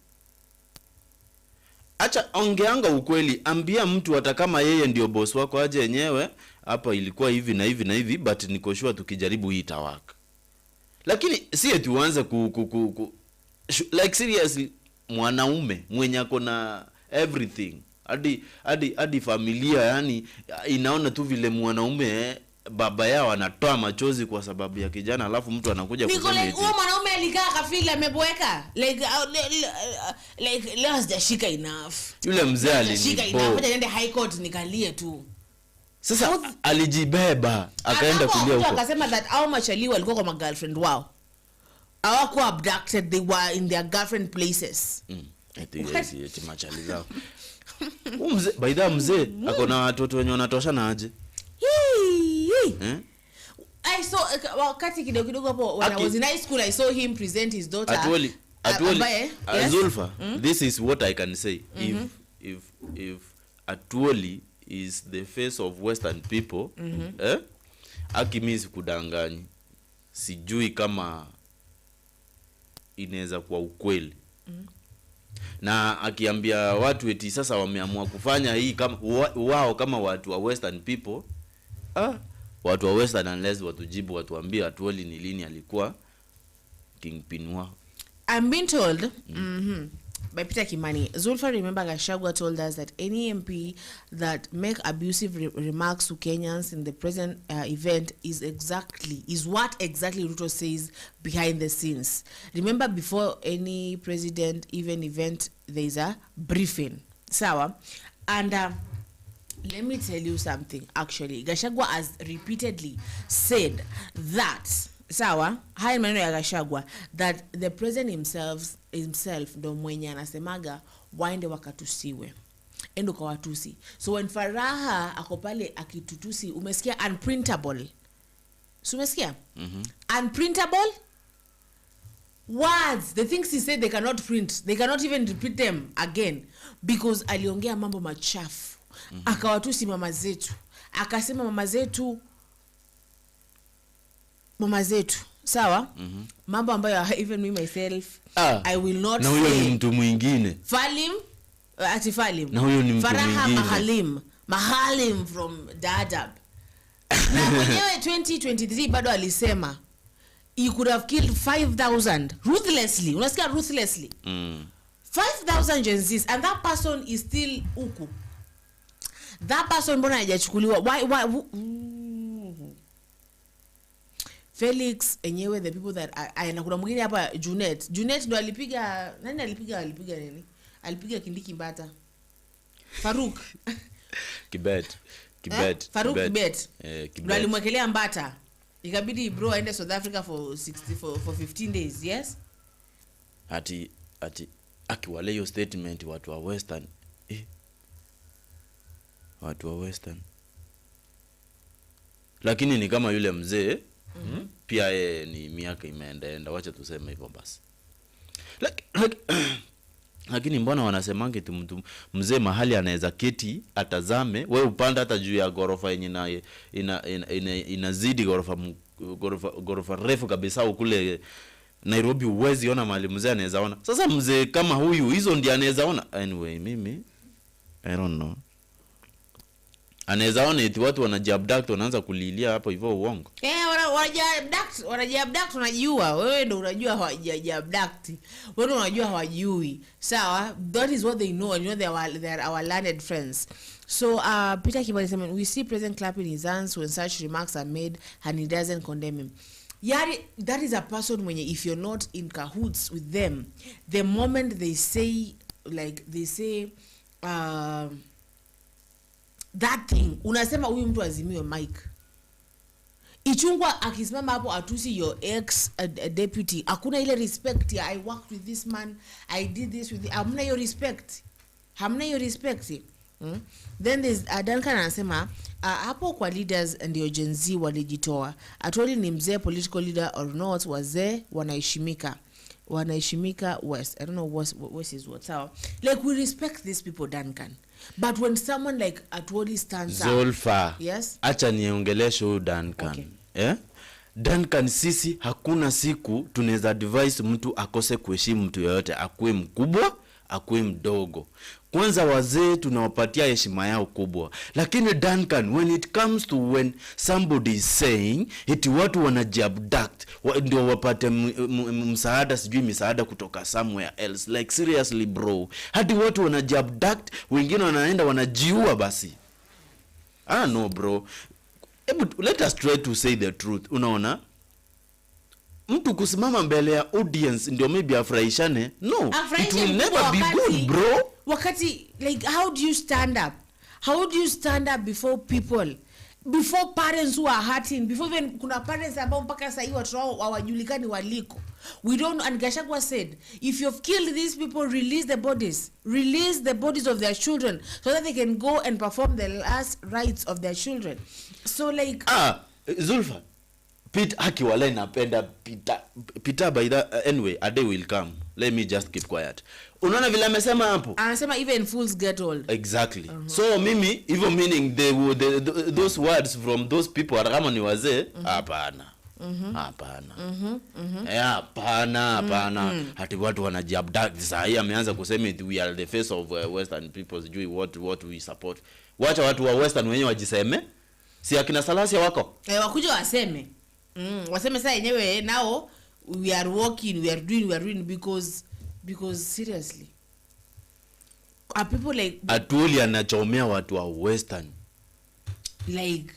Acha ongeanga ukweli, ambia mtu hata kama yeye ndio boss wako aje yenyewe hapa ilikuwa hivi na hivi na hivi, but niko sure tukijaribu hii itawaka. Lakini si eti uanze like seriously, mwanaume mwenye ako na everything hadi familia, yani inaona tu vile mwanaume baba yao anatoa machozi kwa sababu ya kijana, alafu mtu anakuja kusema eti huyo mwanaume alikaa kafila ameboeka like let's shika enough. Yule mzee alinipo nende high court nikalie tu. Sasa alijibeba akaenda kulia huko, akasema that au machali walikuwa kwa girlfriend wao, hawakuwa abducted, they were in their girlfriend places. Eti machali zao. Mzee by the mzee akona watoto wenye wanatoshana aje? I saw wakati kidogo hapo when I was in high school, I saw him present his daughter. Yes? Zulfa, this is what I can say. If Atwoli is the face of Western people, akimisi kudanganyi, sijui kama inaweza kuwa ukweli. Na akiambia watu eti sasa wameamua kufanya hii kama wao kama watu wa Western people, watu wa Western unless watujibu watuambie Atwoli ni lini alikuwa kingpin wao. I'm being told by Peter Kimani, Zulfa, remember Gachagua told us that any MP that make abusive remarks to Kenyans in the present event is what exactly Ruto says behind the scenes. Remember, before any president even event, there is a briefing. Sawa? And let me tell you something. Actually, Gachagua has repeatedly said that sawa, haya maneno ya Gachagua, that the president himself ndo mwenye anasemaga waende wakatusiwe, endo kwa watusi. So when Faraha ako pale akitutusi, umesikia unprintable, so umesikia unprintable words, the things he said they cannot print, they cannot even repeat them again, because aliongea mambo machafu. Akawatusi mama zetu, akasema mama zetu, sawa? Mambo ambayo even me myself I will not say. Na huyo ni mtu mwingine. Falim na huyo ni mtu Faraha mwingine. Mahalim from Dadab. Na mwenyewe 2023 bado alisema he could have killed 5,000 ruthlessly. Unasikia ruthlessly? 5,000 Gen Zs, and that person is still huku. That person mbona hajachukuliwa? Why Felix enyewe, the people that na kuna mwingine hapa Junet ndo alipiga nani, alipiga nini, alipiga Kindiki Mbata, Faruk Kibet Faruk Kibet ndo alimwekelea Mbata, ikabidi bro aende South Africa for 15 days. Yes, ati akiwale hiyo statement watu wa Western lakini ni kama yule mzee pia ni miaka imeenda, wacha tuseme hivyo basi. lakini mbona wanasemanga eti mtu mzee mahali anaweza keti atazame, wewe upanda hata juu ya gorofa yenye inazidi gorofa refu kabisa ukule Nairobi, uwezi ona mahali mzee anaweza ona. Sasa mzee kama huyu hizo ndiye anaweza ona. Anyway, mimi I don't know. Anaweza ona eti watu wanajiabduct wanaanza kulilia hapo hivyo uongo. Wanajiabduct unajua. Wewe ndio unajua hawajiabduct. Wewe ndio unajua hawajui. Sawa? That is what they know, and you know they are our learned friends. So Peter Kibali said, we see President clapping his hands when such remarks are made and he doesn't condemn him. Yari, that is a person when if you're not in cahoots with them, the moment they say that thing, unasema huyu mtu azimiwe mic. Ichungwa akisimama hapo atusi your ex deputy, hakuna ile respect ya I worked with this man, I did this with hamna your respect. Then there's Duncan anasema hapo kwa leaders ndio Gen Z walijitoa. Atoli ni mzee political leader or not, wazee wanaheshimika West. I don't know West is what. So like we respect these people, Duncan. But when someone like Atoli stands Zulfa, up. Yes. Acha niongeleshe huyu Duncan. Okay. Yeah? Duncan, sisi hakuna siku tunaweza advise mtu akose kuheshimu mtu yoyote, akuwe mkubwa, akuwe mdogo. Kwanza wazee tunawapatia heshima yao kubwa. Lakini Duncan, when it comes to when somebody is saying eti watu wanajiabduct ndio wapate msaada, sijui misaada kutoka somewhere else, like seriously bro, hadi watu wanajiabduct, wengine wanaenda wanajiua basi. No bro, let us try to say the truth. Unaona, mtu kusimama mbele ya audience ndio maybe afraishane, no, it will never be good bro. Wakati, like, how do you stand up before people, before parents who are hurting, before even kuna parents ambao mpaka sasa hivi watu wao hawajulikani waliko. We don't, and Gachagua said, if you've killed these people, release the bodies of their children so that they can go and perform the last rites of their children. So like Zulfa, Pete akiwala napenda Peter by that anyway, a day will come. Let me just keep quiet. Unaona vile amesema hapo? Anasema even fools get old. Exactly. So mimi even meaning those words from those people are kama ni wazee, hapana. Hapana. Hati watu wanajiabduct. Sasa hii ameanza kusema we are the face of Western people, sijui what we support. Wacha watu wa Western wenyewe wajiseme. Si akina Salasia wako? Wakuja waseme. Waseme sasa yenyewe now we are working, we are doing because seriously are people like Atuli anachomea watu wa Western like,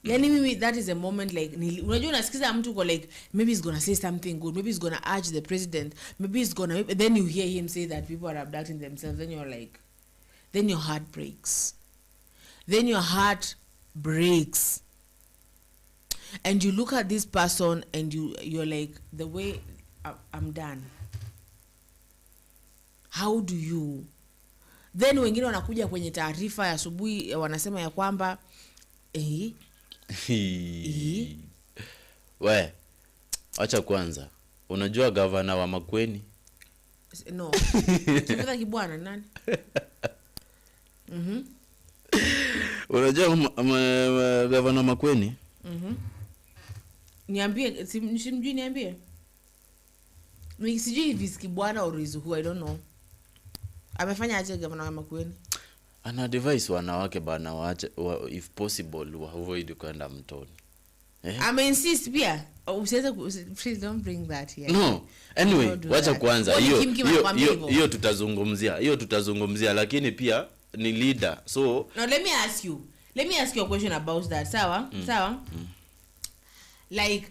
yani mimi that is a moment like unajua unasikiza mtu uko like maybe he's gonna say something good, maybe he's gonna urge the president, maybe he's gonna, then you hear him say that people are abducting themselves, then you're like, then your heart breaks. And you look at this person and you're like, the way I'm done. How do you? Then wengine wanakuja kwenye taarifa ya asubuhi wanasema ya kwamba we acha kwanza, unajua governor wa Makueni? No. Kifedha Kibwana nani? Unajua governor wa Makueni? Niambie, simjui niambie. Mimi sijui Viziki Bwana or Rizuhu, I don't know. Amefanya aje gavana wa Makueni? Ana advise wanawake bana waache if possible avoid kwenda mtoni. Insist pia. Please don't bring that here. No. Anyway, wacha kwanza hiyo tutazungumzia lakini pia ni leader. So now let me ask you a question about that. Sawa? Like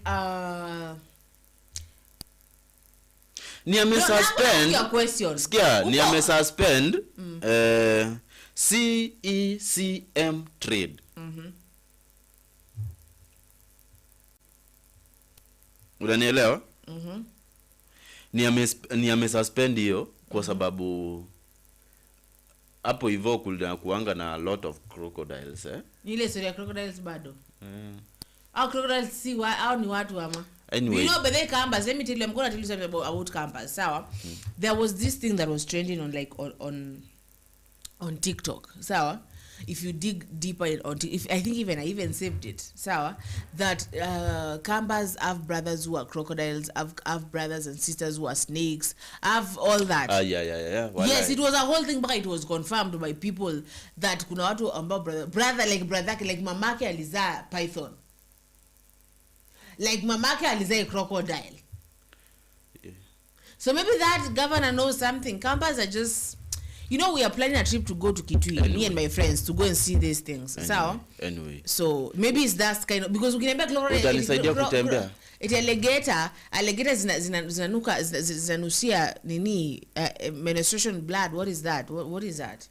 ni amesuspend. Sikia, ni amesuspend CECM trade. Unanielewa? Ni amesuspend hiyo kwa sababu hapo hivyo kuanga na a lot of crocodiles ile story ya crocodiles bado. Au crocodiles si au ni watu ama? Anyway, you know, but they campus, let me tell you, I'm gonna tell you something about campus. So there was this thing that was trending on like on TikTok. So if you dig deeper if I think I even saved it. So that campers have brothers who are crocodiles, have brothers and sisters who are snakes, have all that. Yeah. Yes, it was a whole thing, but it was confirmed by people that kuna watu ambao brother like mamake alizaa python, like mamake alizaa a crocodile. Yeah. So maybe that governor knows something. Campers are just, you know, we are planning a trip to go to Kitui, me and my friends, to go and see these things. Anyway. So maybe it's that kind of, because ukiniambia alligator zinanusia nini, menstruation blood. What is that? What is that?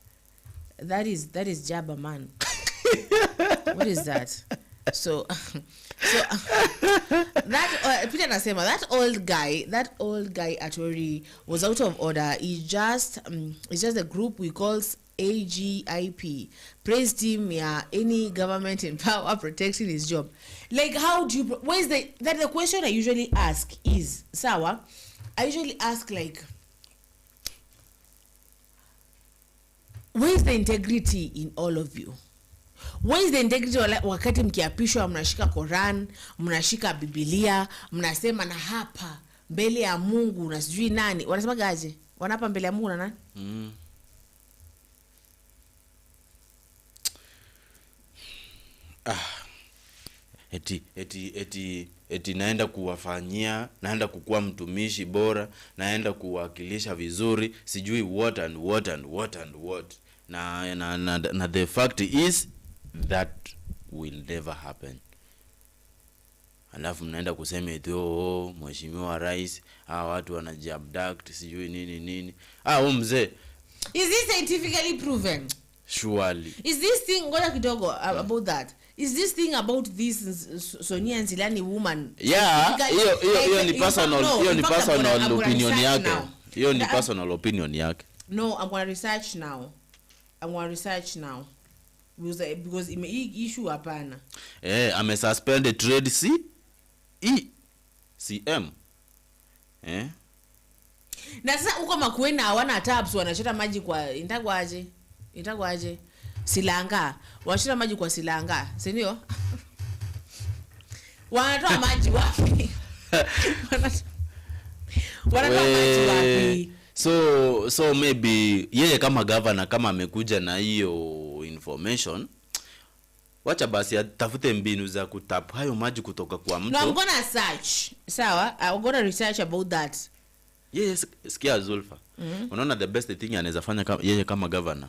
That is Jabba, man. What is that? So that Peter Nasema, that old guy Atori was out of order. It's just a group we call AGIP. Praised him, any government in power protecting his job. Like, how do you, where's the question I usually ask is, Sawa, I usually ask, like, where's the integrity in all of you? Where is the integrity wakati mkiapishwa mnashika Quran, mnashika Biblia, mnasema na hapa mbele ya Mungu na sijui nani. Wanasema gaje? Wanapa mbele ya Mungu na nani? Eti naenda kuwafanyia, naenda kukuwa mtumishi bora, naenda kuwakilisha vizuri, sijui what. Na the fact is that will never happen. Alafu mnaenda kusema eti mheshimiwa rais, watu wanajiabduct, sijui nini. Mzee, is this scientifically proven? Surely. Is this thing ngoja kidogo about that? Is this thing about this Sonia Nzilani woman? Yeah, hiyo ni personal opinion yake. Hiyo ni personal opinion yake. No, I'm going to research now. Because issue hapana. Ame suspend trade CM. Na sasa uko Makueni hawana tabs, wanachota maji kwa itagwaje Silanga, wanachota maji kwa Silanga, si ndio? Wanatoa maji wapi? Wanatoa maji wapi? So maybe yeye kama governor, kama amekuja na hiyo information, wacha basi atafute mbinu za kutap hayo maji kutoka kwa mto. No, I'm gonna search. Sawa, I'm gonna research about that. Yes, sikia Zulfa. Unaona the best thing anaweza fanya yeye kama governor.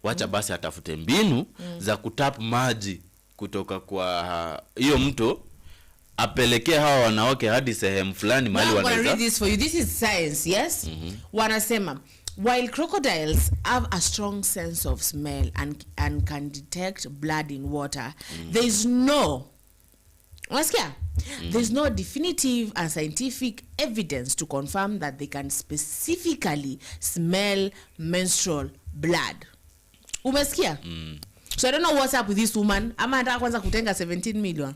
Wacha basi atafute mbinu za kutap maji kutoka kwa hiyo mto, apelekee hawa wanawake hadi sehemu fulani mahali wanaweza. I'm gonna read this for you. This is science, yes? Wanasema, while crocodiles have a strong sense of smell and can detect blood in water, there's no definitive and scientific evidence to confirm that they can specifically smell menstrual blood. Umesikia? So I don't know what's up with this woman. Ama anataka kwanza kutenga 17 million.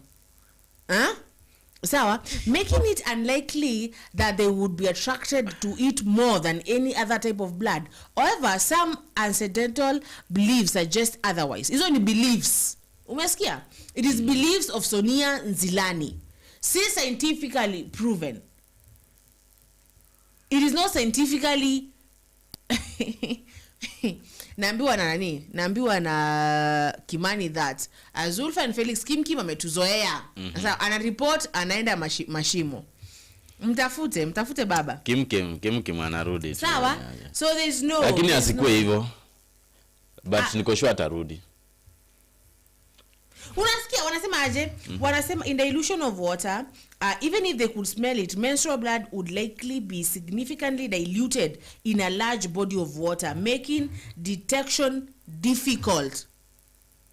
Sawa, making it unlikely that they would be attracted to it more than any other type of blood. However, some ancestral beliefs suggest otherwise. Hizo ni beliefs. Umesikia? It is beliefs of Sonia Nzilani. See, scientifically proven. It is not scientifically naambiwa na nani? Naambiwa na Kimani that Zulfa and Felix Kim ametuzoea. Sasa ana report, anaenda mashimo. Mtafute baba. Kim anarudi. Sawa? Yeah. So there is no. Lakini asikue hivyo. But niko sure atarudi. Unasikia wanasema aje? Wanasema in the illusion of water, even if they could smell it, menstrual blood would likely be significantly diluted in a large body of water, making detection difficult.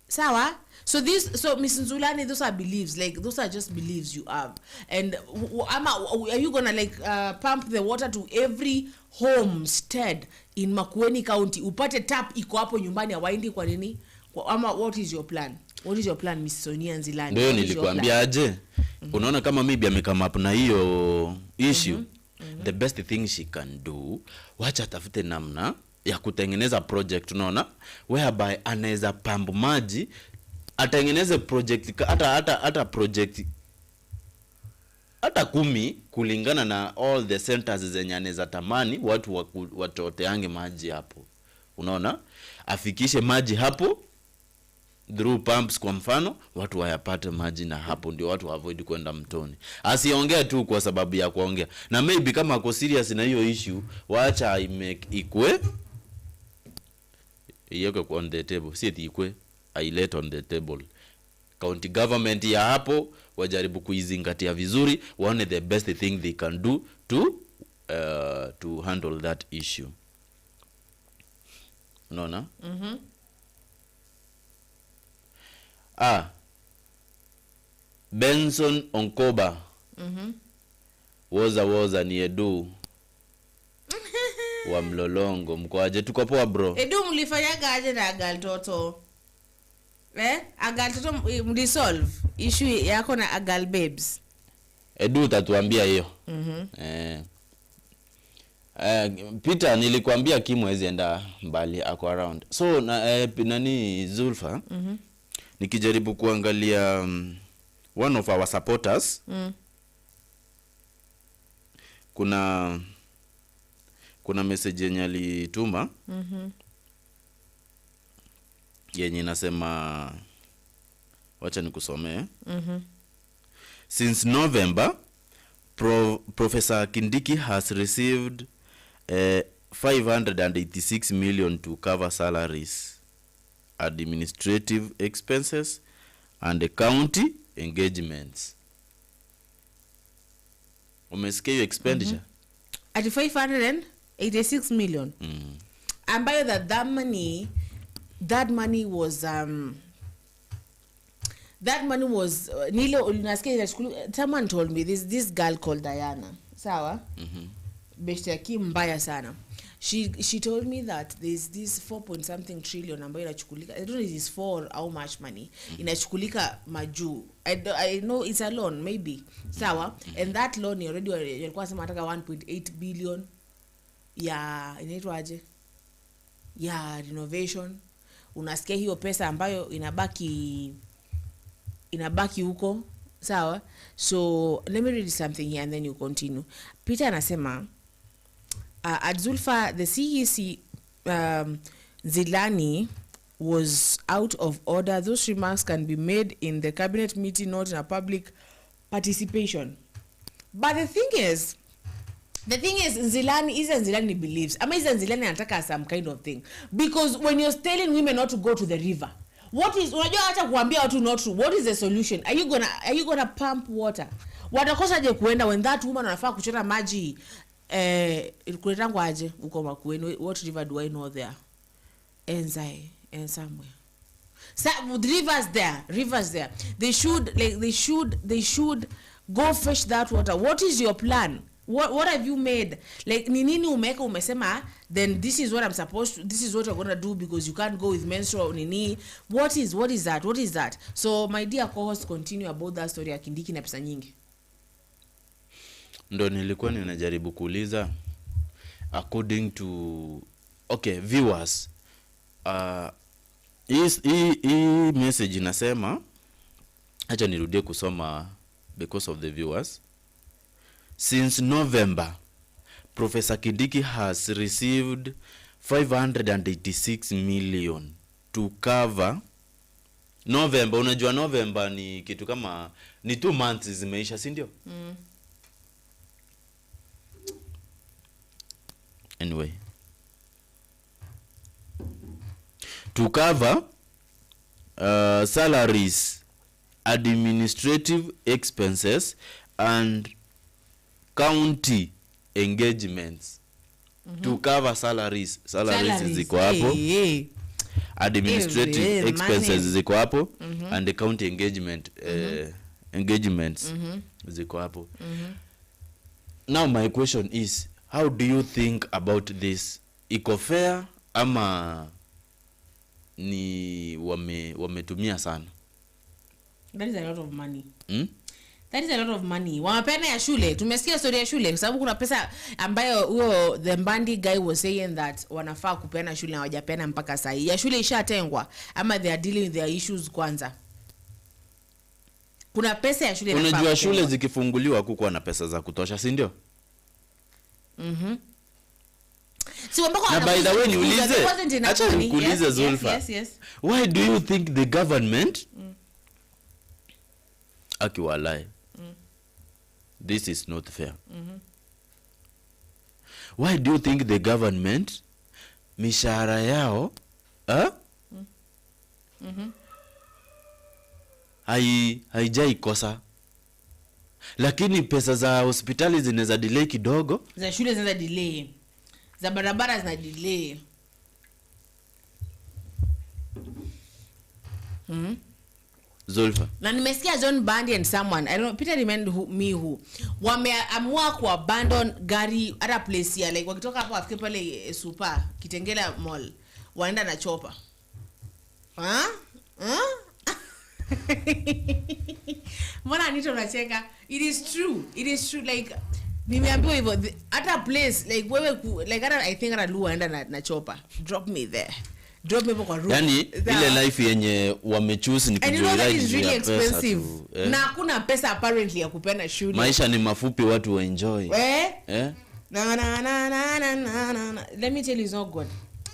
Sawa? So Ms. Nzulani, those are beliefs, like those are just beliefs you have. And are you gonna pump the water to every homestead in Makueni County? Upate tap iko hapo nyumbani hawaendi kwa nini? Ama what is your plan? What is your plan, Miss Sonia Nzilani? Ndio nilikwambia aje. Unaona kama maybe amekama up na hiyo issue. The best thing she can do, wacha tafute namna ya kutengeneza project, unaona, whereby anaweza pambu maji, atengeneze project hata project hata 10 kulingana na all the centers zenye anaweza tamani watu watoteange maji hapo, unaona, afikishe maji hapo through pumps, kwa mfano watu wayapate maji, na hapo ndio watu avoid kwenda mtoni. Asiongea tu kwa sababu ya kuongea, na maybe kama ako serious na hiyo issue, waacha ikwe yeko on the table, si ikwe let on the table. County government ya hapo wajaribu kuizingatia vizuri, waone the best thing they can do to handle that issue, unaona. Benson Onkoba woza ni Edu wa Mlolongo. Mkoaje? Tuko poa bro. Edu mlifanyaga aje na Agal Toto? Agal Toto mdisolve issue yako na Agal Babes? Edu tatuambia hiyo. Peter nilikwambia kimwezi enda mbali ako around. So nani Zulfa? Nikijaribu kuangalia one of our supporters, kuna message yenye alituma yenye nasema, wacha nikusomee. Since November, Professor Kindiki has received 586 million to cover salaries, administrative expenses and the county engagements. Umesikia hiyo expenditure? At 586 million. And by that money was Nilo unasikia, someone told me this girl called Diana, sawa, beshte yake mbaya sana. She told me that there's this 4 point something trillion ambayo inachukulika. I don't know if it's for how much money inachukulika majuu. I know it's a loan maybe, sawa, and that loan already walikuwa sema nataka 1.8 billion ya inaitwaje, ya renovation. Unasikia hiyo pesa ambayo inabaki huko, sawa. So let me read something here and then you continue. Peter anasema at Zulfa, the CEC Zilani was out of order. Those remarks can be made in the cabinet meeting, not in a public participation. But the thing is Zilani believes, Zilani anataka some kind of thing, because when you're telling women not to go to the river, what is, unajua hata kuambia watu not to, what is the solution? Are you gonna pump water? Watakosa je kuenda when that woman anafaa kuchota maji kuletangwa aje uko Makueni? What river do I know there? Enzai and somewhere. Rivers there. They should go fetch that water. What is your plan? What have you made? Like ni nini umeka umesema then this is what this is what you're going to do because you can't go with menstrual nini? What is that? So my dear co-host, continue about that story ya Kindiki na pesa nyingi. Ndo nilikuwa ninajaribu kuuliza according to viewers, hii message inasema, acha nirudie kusoma because of the viewers. Since November, Professor Kindiki has received 586 million to cover November. Unajua November ni kitu kama ni 2 months zimeisha, si ndio? Anyway, to cover salaries, administrative expenses and county engagements. To cover salaries ziko hapo, administrative expenses ziko hapo, and the county engagements ziko hapo. Now my question is, how do you think about this? Iko fair ama ni wametumia sana? That is a lot of money. That is a lot of money. Wamepena ya shule. Tumesikia story ya shule kwa sababu kuna pesa ambayo huyo the Mbandi guy was saying that wanafaa kupena shule na hawajapena mpaka sasa. Ya shule ishatengwa ama they are dealing with their issues kwanza. Kuna pesa ya shule. Unajua shule zikifunguliwa kukuwa na pesa za kutosha, si ndio? Si wambako na by the way niulize. Acha nikuulize Zulfa. Yes. Why do you think the government akiwalai? This is not fair. Why do you think the government mishahara yao haijai kosa, lakini pesa za hospitali zinaweza delay kidogo, za shule zinaweza delay, za barabara zina delay. Zulfa. Na nimesikia John Bandi and someone, I don't know, Peter reminded who wameamua ku abandon gari at a place here, like wakitoka hapo afike pale Super Kitengela Mall waenda na chopa. Mbona Anita unacheka? It is true like nimeambiwa hivyo at a place like wewe like I think Lu waenda na chopa. Drop me there. Drop me kwa room. Yani ile life yenye wamechoose ni kujoyride is really expensive. Na hakuna pesa apparently ya kupenda shule. Maisha ni mafupi, watu wa enjoy. Na. Let me tell you, it's not good.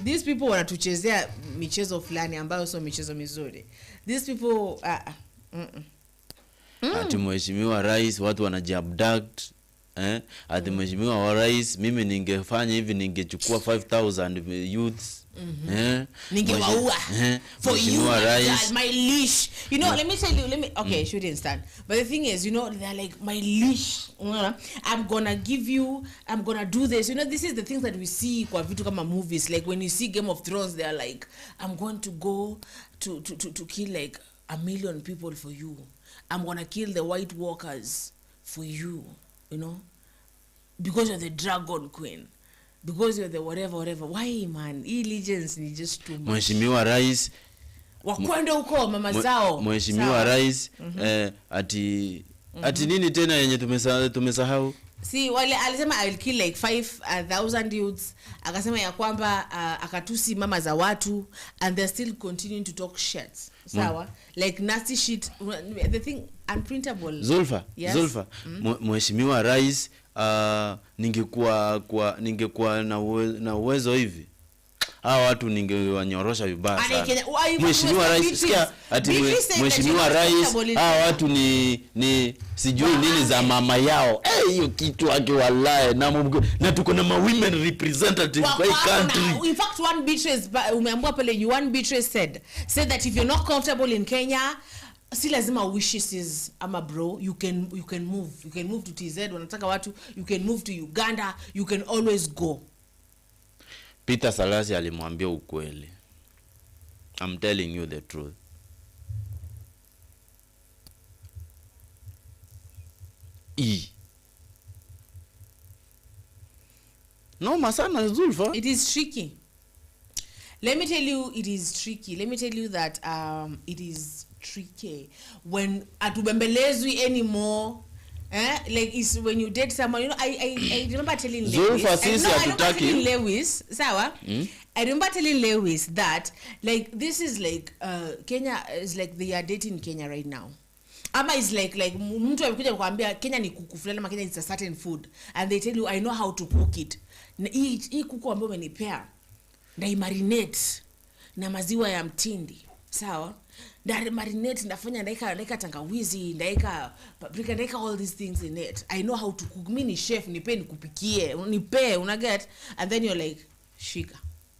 These people wanatuchezea michezo fulani ambayo sio michezo mizuri. These people ati mheshimiwa rais watu wanajiabduct. Ati mheshimiwa wa rais, mimi ningefanya hivi, ningechukua 5000 youths. Ningewaua for you, my leash. You know, let me tell you, okay, shouldn't stand. But the thing is, you know, they're like, my leash. I'm gonna give you, I'm gonna do this. You know, this is the things that we see kwa vitu kama movies. Like when you see Game of Thrones, they're like, I'm going to go to kill like 1 million people for you. I'm gonna kill the White Walkers for you. You know, because you're the Dragon Queen. Because you're the whatever. Why man? Legends ni just too much. Mheshimiwa rais wakwenda huko mama zao. Mheshimiwa rais ati nini tena yenye tumesahau? Si wale alisema I will kill like 5000 youths. Akasema ya kwamba akatusi mama za watu and they're still continuing to talk shit. Sawa? Like nasty shit. The thing unprintable. Zulfa. Mheshimiwa rais ningekuwa na uwezo hivi, hawa watu ningewanyorosha vibaya sana. Mheshimiwa rais, sikia ati mheshimiwa rais, hawa watu ni sijui nini za mama yao. Hiyo kitu akiwalae na tuko na women representatives kwa hii country. In fact, one Beatrice umeambiwa pale, one Beatrice said that if you're not comfortable in Kenya, si lazima wishes ama bro, you can move to TZ. Wanataka watu, you can move to Uganda, you can always go. Peter Salasi alimwambia ukweli. I'm telling you the truth. No masana Zulfa. It is tricky. Let me tell you, it is tricky. Let me tell you that it is tricky when atubembelezwi anymore. Like it's when you date someone, you know, I remember telling Lewis, sawa? I remember telling Lewis that like this is like Kenya is like they are dating Kenya right now. Ama is like mtu amekuja kukuambia Kenya ni kuku fulani ama Kenya is a certain food and they tell you I know how to cook it. Hii kuku ambayo umenipea na marinate na maziwa ya mtindi, sawa? That marinate ndafanya ndaika tangawizi, ndaika paprika, ndaika all these things in it. I know how to cook. Mimi ni chef, nipe nikupikie, nipe, una get? And then you're like, shika.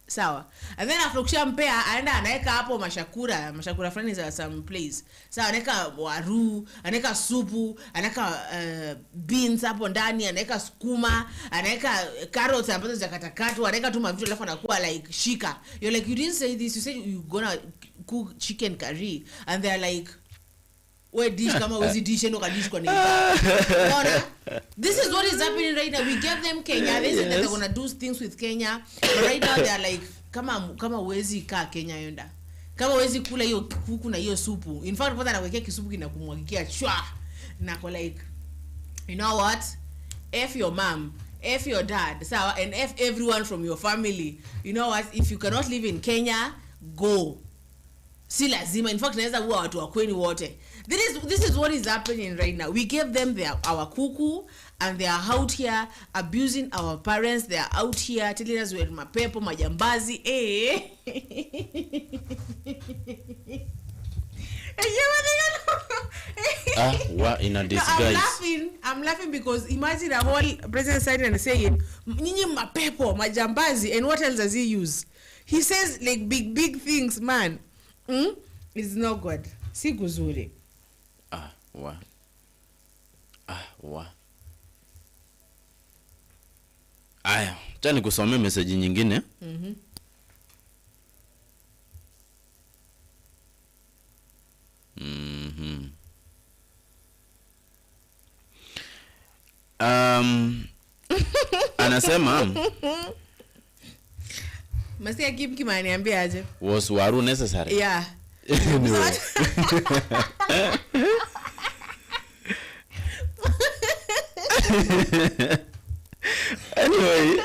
Sawa. And then after kushampea aenda anaeka hapo mashakura fulani za some place. Sawa, anaeka waru, anaeka supu, anaeka beans hapo ndani, anaeka sukuma, anaeka carrots ambazo zakatakatwa, anaeka tu mavitu alafu anakuwa like shika. You're like, you didn't say this, you said you gonna cook chicken curry, and they're like, we dish kama wezi dish endo ka dish kwa neighbor. This is what is happening right now. We gave them Kenya. They said that they're gonna do things with Kenya, but right now they're like, kama wezi ka Kenya yonda. Kama huwezi kula hiyo kuku na hiyo supu, in fact pata nakuwekea kisupu kinakumwagikia chwa. Nako like, you know what? F your mom, F your dad, sawa, and F everyone from your family. You know what? If you cannot live in Kenya, go. Si lazima. In fact, naweza kuwa watu wa kweni wote. This is what is happening right now. We gave them our kuku, and they are out here abusing our parents. They are out here telling us we're mapepo, majambazi. What in a disguise. No, I'm laughing because imagine a whole president sitting and saying, "Nyinyi mapepo, majambazi," and what else does he use? He says like big things, man. It's not good. Si kuzuri. Aya, acha nikusomee message nyingine. Anasema Masia Kim ananiambia aje? Was waru necessary? Yeah. Anyway,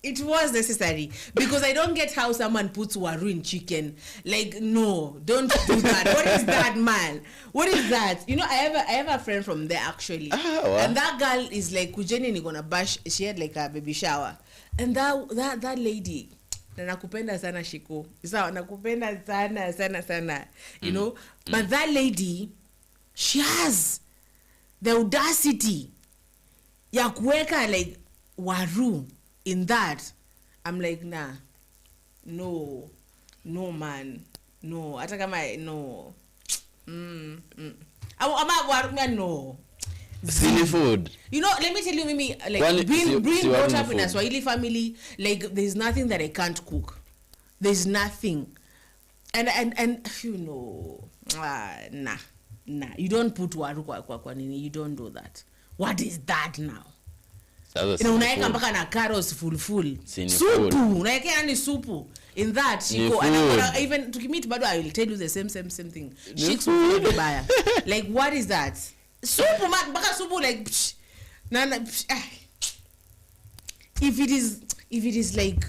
it was necessary because I don't get how someone puts waru in chicken. Like, no, don't do that. What is that, man? What is that? You know, I have a friend from there actually, and that girl is like, kujeni ni gonna bash. She had like a baby shower, and that lady, na nakupenda sana Shiko. Sawa, nakupenda sana. You know, but that lady, she has the audacity ya kuweka like waru in that. I'm like, nah, no man, no. Hata kama no. No. Silly food. You know, let me tell you, Mimi, like being brought up in a Swahili family, like there's nothing that I can't cook. There's nothing. And you know, nah. You don't put waru kwa nini. You don't do that. What is that now? Unaeka mpaka na carrots full. Supu, unaeka yani supu. In that, Shiko, and even tukimit bado I will tell you the same thing. Shik's food baya. Like, what is that? Supu, mpaka supu like if it is like,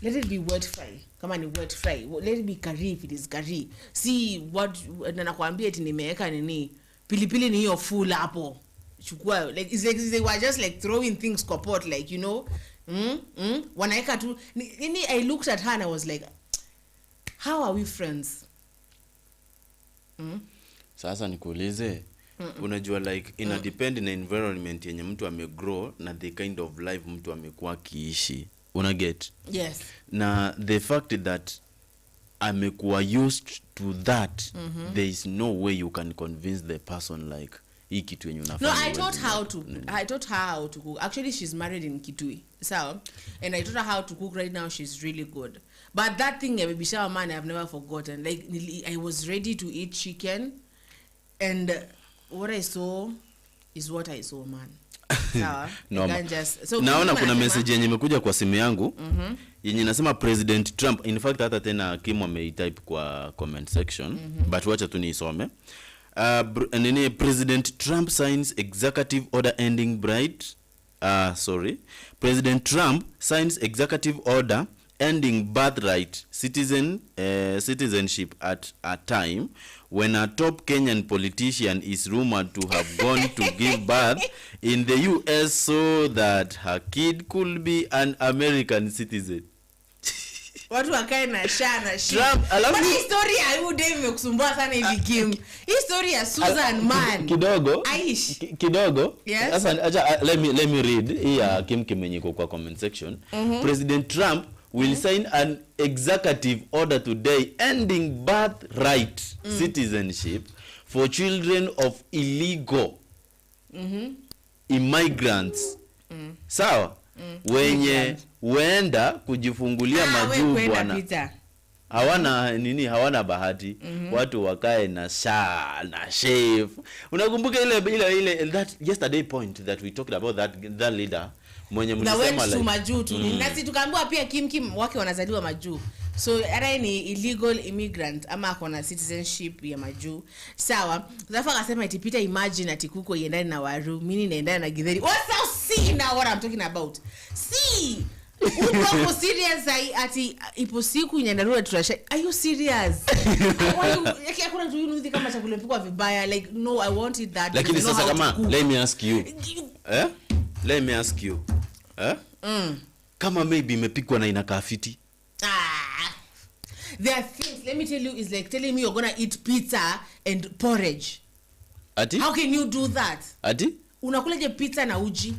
let it be wet fry. Kama ni wet fry, let it be curry if it is curry. See what nakwambia eti nimeweka nini pilipili ni hiyo full hapo. Chukua like it's like they were just like throwing things kwa pot, like, you know, wanaeka tu nini. I looked at her and I was like, how are we friends? Sasa nikuulize, unajua like ina depend na environment yenye mtu amegrow na the kind of life mtu amekuwa kiishi. Una get? Yes. Na the fact that amekuwa used to that, there is no way you can convince the person like hii kitu yenye unafanya. No, I taught her how to cook. Actually, she's married in Kitui. So, and I taught her how to cook. Right now, she's really good. But that thing, baby shower, man, I've never forgotten. Like, I was ready to eat chicken, and what I saw is what I saw, man. No, so naona kuna message yenye imekuja kwa simu yangu yenye inasema President Trump. In fact, hata tena Kim ameitype kwa comment section, but wacha tu niisome. President Trump signs executive order ending President Trump signs executive order ending birthright citizenship at a time when a top Kenyan politician is rumored to have gone to give birth in the US so that her kid could be an American citizen. Watu wakae na shana Trump, but history ya huyu Dave imekusumbua sana hivi Kim. History ya Susan man. Kidogo. Yes. Sasa acha let me read here Kim kimenyiko kwa comment section. President Trump will sign an executive order today ending birthright citizenship for children of illegal immigrants. Sawa? Wenye huenda kujifungulia majuu bwana. hawana bahati. Watu wakae na chef. Unakumbuka ile that yesterday point that we talked about that leader mwenye mlisema like majuu tu. Na si tukaambiwa pia Kim wake wanazaliwa majuu. So ara ni illegal immigrant ama akona citizenship ya majuu. Sawa. Zafa akasema itipita imagine ati kuko iendane na Waru, mimi naendana na Githeri. See now what I'm talking about. See. Uko serious ati ipo siku nyandarua tutasha. Are you serious? Why you hakuna tu yunu kama chakula mpikwa vibaya like no I wanted that. Lakini sasa kama let me ask you. Kama maybe imepikwa na inakaa fiti. There are things, let me tell you, is like telling me you're gonna eat pizza and porridge. Ati? How can you do that? Ati? Unakulaje pizza na uji?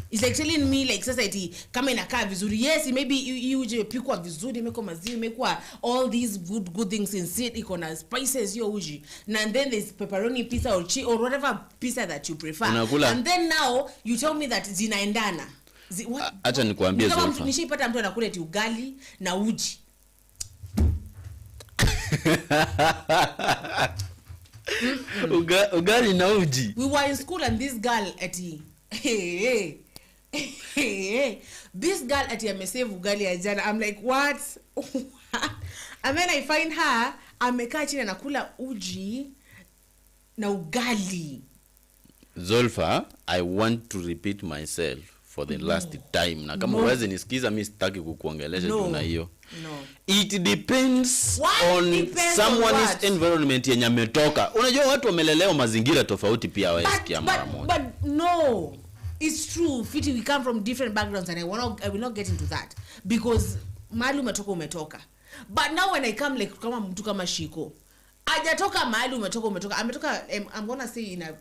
It's like telling me like sasa eti kama inakaa vizuri. Yes, maybe you uji imepikwa vizuri, imekuwa maziwa, imekuwa all these good things in it, iko na spices yo uji. And then there's pepperoni pizza or cheese or whatever pizza that you prefer. And then now you tell me that zinaendana. Acha nikuambie Zolfa. Nishipata mtu anakula eti ugali na uji. Ugali na uji. We were in school and this girl ati this girl ati amesave ugali ya jana. I'm like what? And then I find her amekaa chini anakula uji na ugali. Zolfa, I want to repeat myself for the last time. Na kama uweze nisikiza mimi sitaki kukuongelesha tuna hiyo. No. It depends on someone's environment yenye ametoka. Unajua watu wamelelewa mazingira tofauti pia hawasikia mara moja. But no. It's true. Fiti, we come from different backgrounds and I will not get into that because mahali umetoka. But now when I come like kama mtu kama Shiko, hajatoka mahali umetoka. Ametoka I'm going to say in a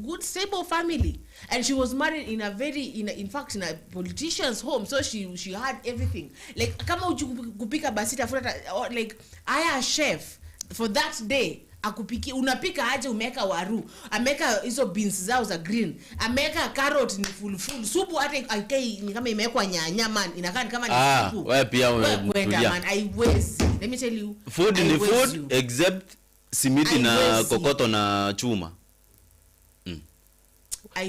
good stable family and she was married in a very in fact in a politician's home, so she had everything like kama kupika basi tafuta like aya chef for that day akupiki unapika aje, umeka waru, ameka hizo beans zao za green, ameka carrot ni full supu hata aikai ni kama imewekwa nyanya man inakaa kama ni supu. Wewe pia unakulia man, I waste. Let me tell you, food ni food except simiti na kokoto na chuma.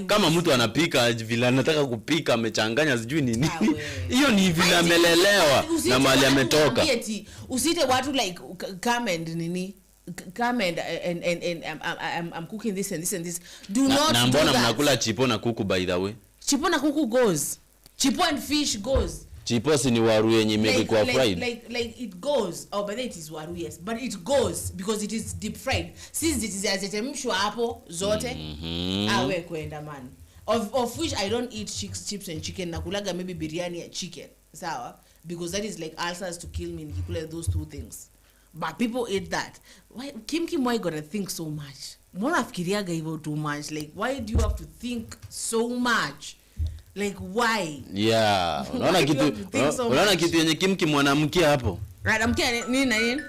Kama mtu anapika vile anataka kupika amechanganya sijui nini. Hiyo ni vile amelelewa na mahali ametoka. Usite watu like come and nini, come and I'm cooking this and this and this. Do not. Na mbona mnakula chipo na kuku by the way? Chipo na kuku goes. Chipo and fish goes. Chipo si ni waru yenye imekuwa fried. Like it goes. Oh, but it is waru, yes. But it goes because it is deep fried. Since it is azetemshwa hapo zote. Awe kwenda man. Of which I don't eat chips and chicken. Nakulaga maybe biryani and chicken. Sawa? Because that is like ulcers to kill me nikikula those two things. But people eat that. Why Kim why gotta think so much? Mbona fikiriaga hivyo too much? Like why do you have to think so much? Like why? Yeah. Unaona kitu yenye Kim mwanamke hapo. Right, amkia nini na nini?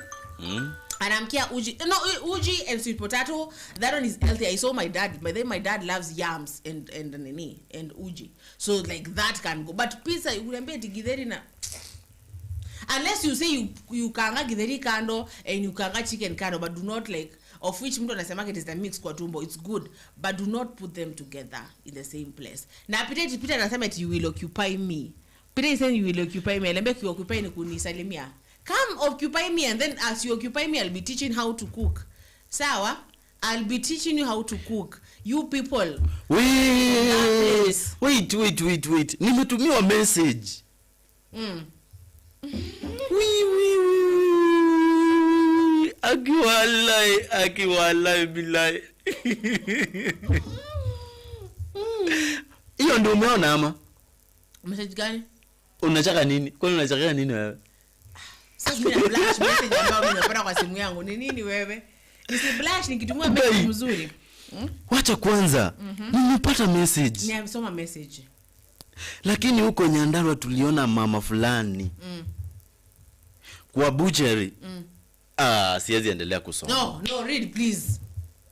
Anamkia uji. No, uji and sweet potato. That one is healthy. I saw my dad. But then my dad loves yams and nini and uji. So like that can go. But pizza unaambia Githeri na unless you say you kaanga Githeri kando and you kaanga chicken kando, but do not like of which mtu anasema it is the mix kwa tumbo. It's good, but do not put them together in the same place. Na Peter anasema you will occupy me. Peter is saying you will occupy me. Alembe ki occupy ni kunisalimia. Come occupy me, and then as you occupy me I'll be teaching how to cook. Sawa? I'll be teaching you how to cook. You people. Wait. Nimetumiwa message. Akiwalai bilai. Hiyo ndio umeona ama? Message gani? Unataka nini? Kwani unataka nini wewe? Sasa mimi na flash message ambayo mimi napata kwa simu yangu. Ni nini wewe? Nisi flash nikitumia message mzuri. Wacha kwanza. Nimepata message. Nimesoma message. Lakini huko Nyandarua tuliona mama fulani. Kwa butchery. Siwezi endelea kusoma. No, read please.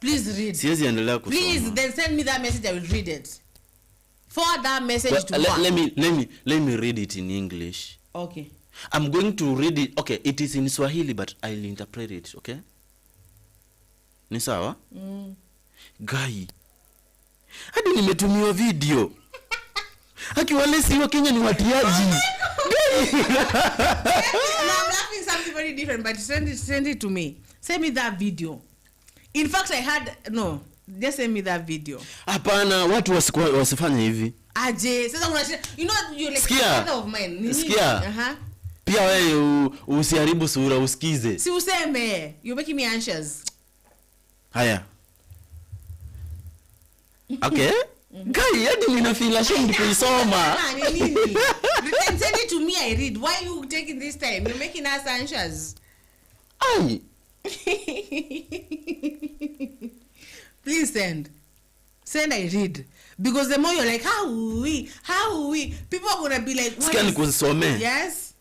Please read. Siwezi endelea kusoma. Please then send me that message, I will read it. Forward that message to let me read it in English. Okay. I'm going to read it. Okay, it is in Swahili but I'll interpret it, okay? Ni sawa? Guy. Hadi nimetumiwa video. Akiwalesi wa Kenya ni watiaji. No, I'm laughing something very different, but send it to me. Send me that video. In fact, I had just send me that video. Hapana, watu wasifanye hivi. Aje, sasa you know you're like father of mine. Sikia. Pia wewe usiharibu sura, usikize. Si useme, you're making me anxious. Haya. Okay? Guy, hadi nina feel ashamed kuisoma. Send it to me, I read. Why are you taking this time? You're making us anxious. Ai. Please send, I read. Because the more you're like, how we, people are gonna be like, what is... Yes.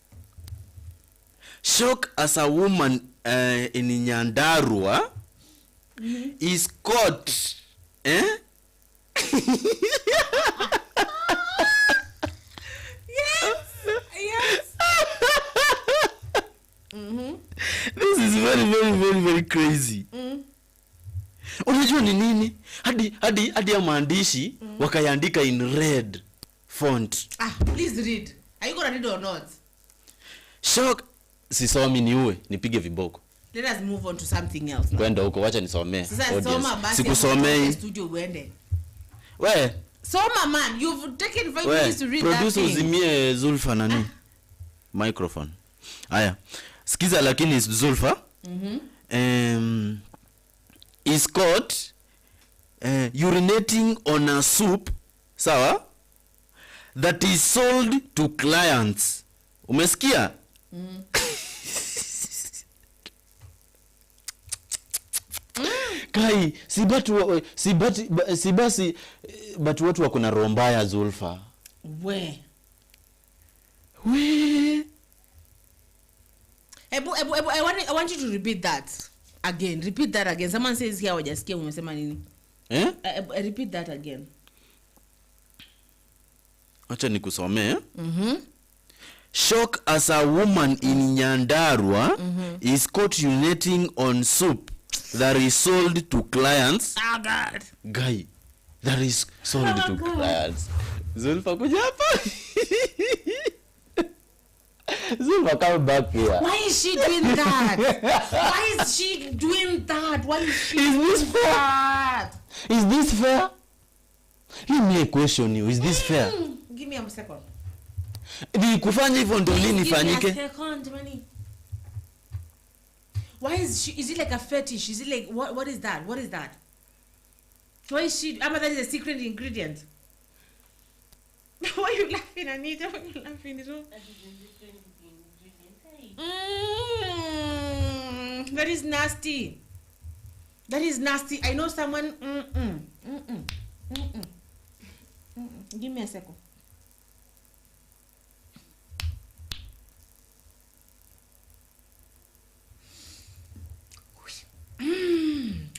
Shock as a woman in Nyandarua is caught. Yes. This is very, very, very, very crazy. Unajua ni nini? Hadi ya maandishi wakayaandika in red font. Please read. Are you gonna read or not? Shock. Sisomi niue, nipige viboko. Let us move on to something else. Kwenda huko, wacha nisomee. Sasa soma basi. Sikusomei. Studio uende. We. Soma man, you've taken 5 minutes to read that thing. Producer uzimie Zulfa nani? Microphone. Aya. Sikiza lakini Zulfa. Is caught urinating on a soup, sawa? That is sold to clients. Umesikia? Kai, but watu wako na roho mbaya Zulfa. We. I want you to repeat that again. Repeat that again. Someone says here wajasikia umesema nini? Repeat that again. Acha nikusomee. Shock as a woman in Nyandarua is caught urinating on soup that is sold to clients. Oh God. Guy, that is sold to clients. Zulfa kuja hapa. Zulfa, come back here. Why is she doing that? Why is she doing that? Is this fair? Let me question you. Is this fair? Give me a second. Ni kufanya hivyo ndio nini fanyike? Why is it like a fetish? Is it like what is that? Why is she that is a secret ingredient? Why are you laughing, Anita? Why are you laughing? That is nasty. I know someone. Give me a second.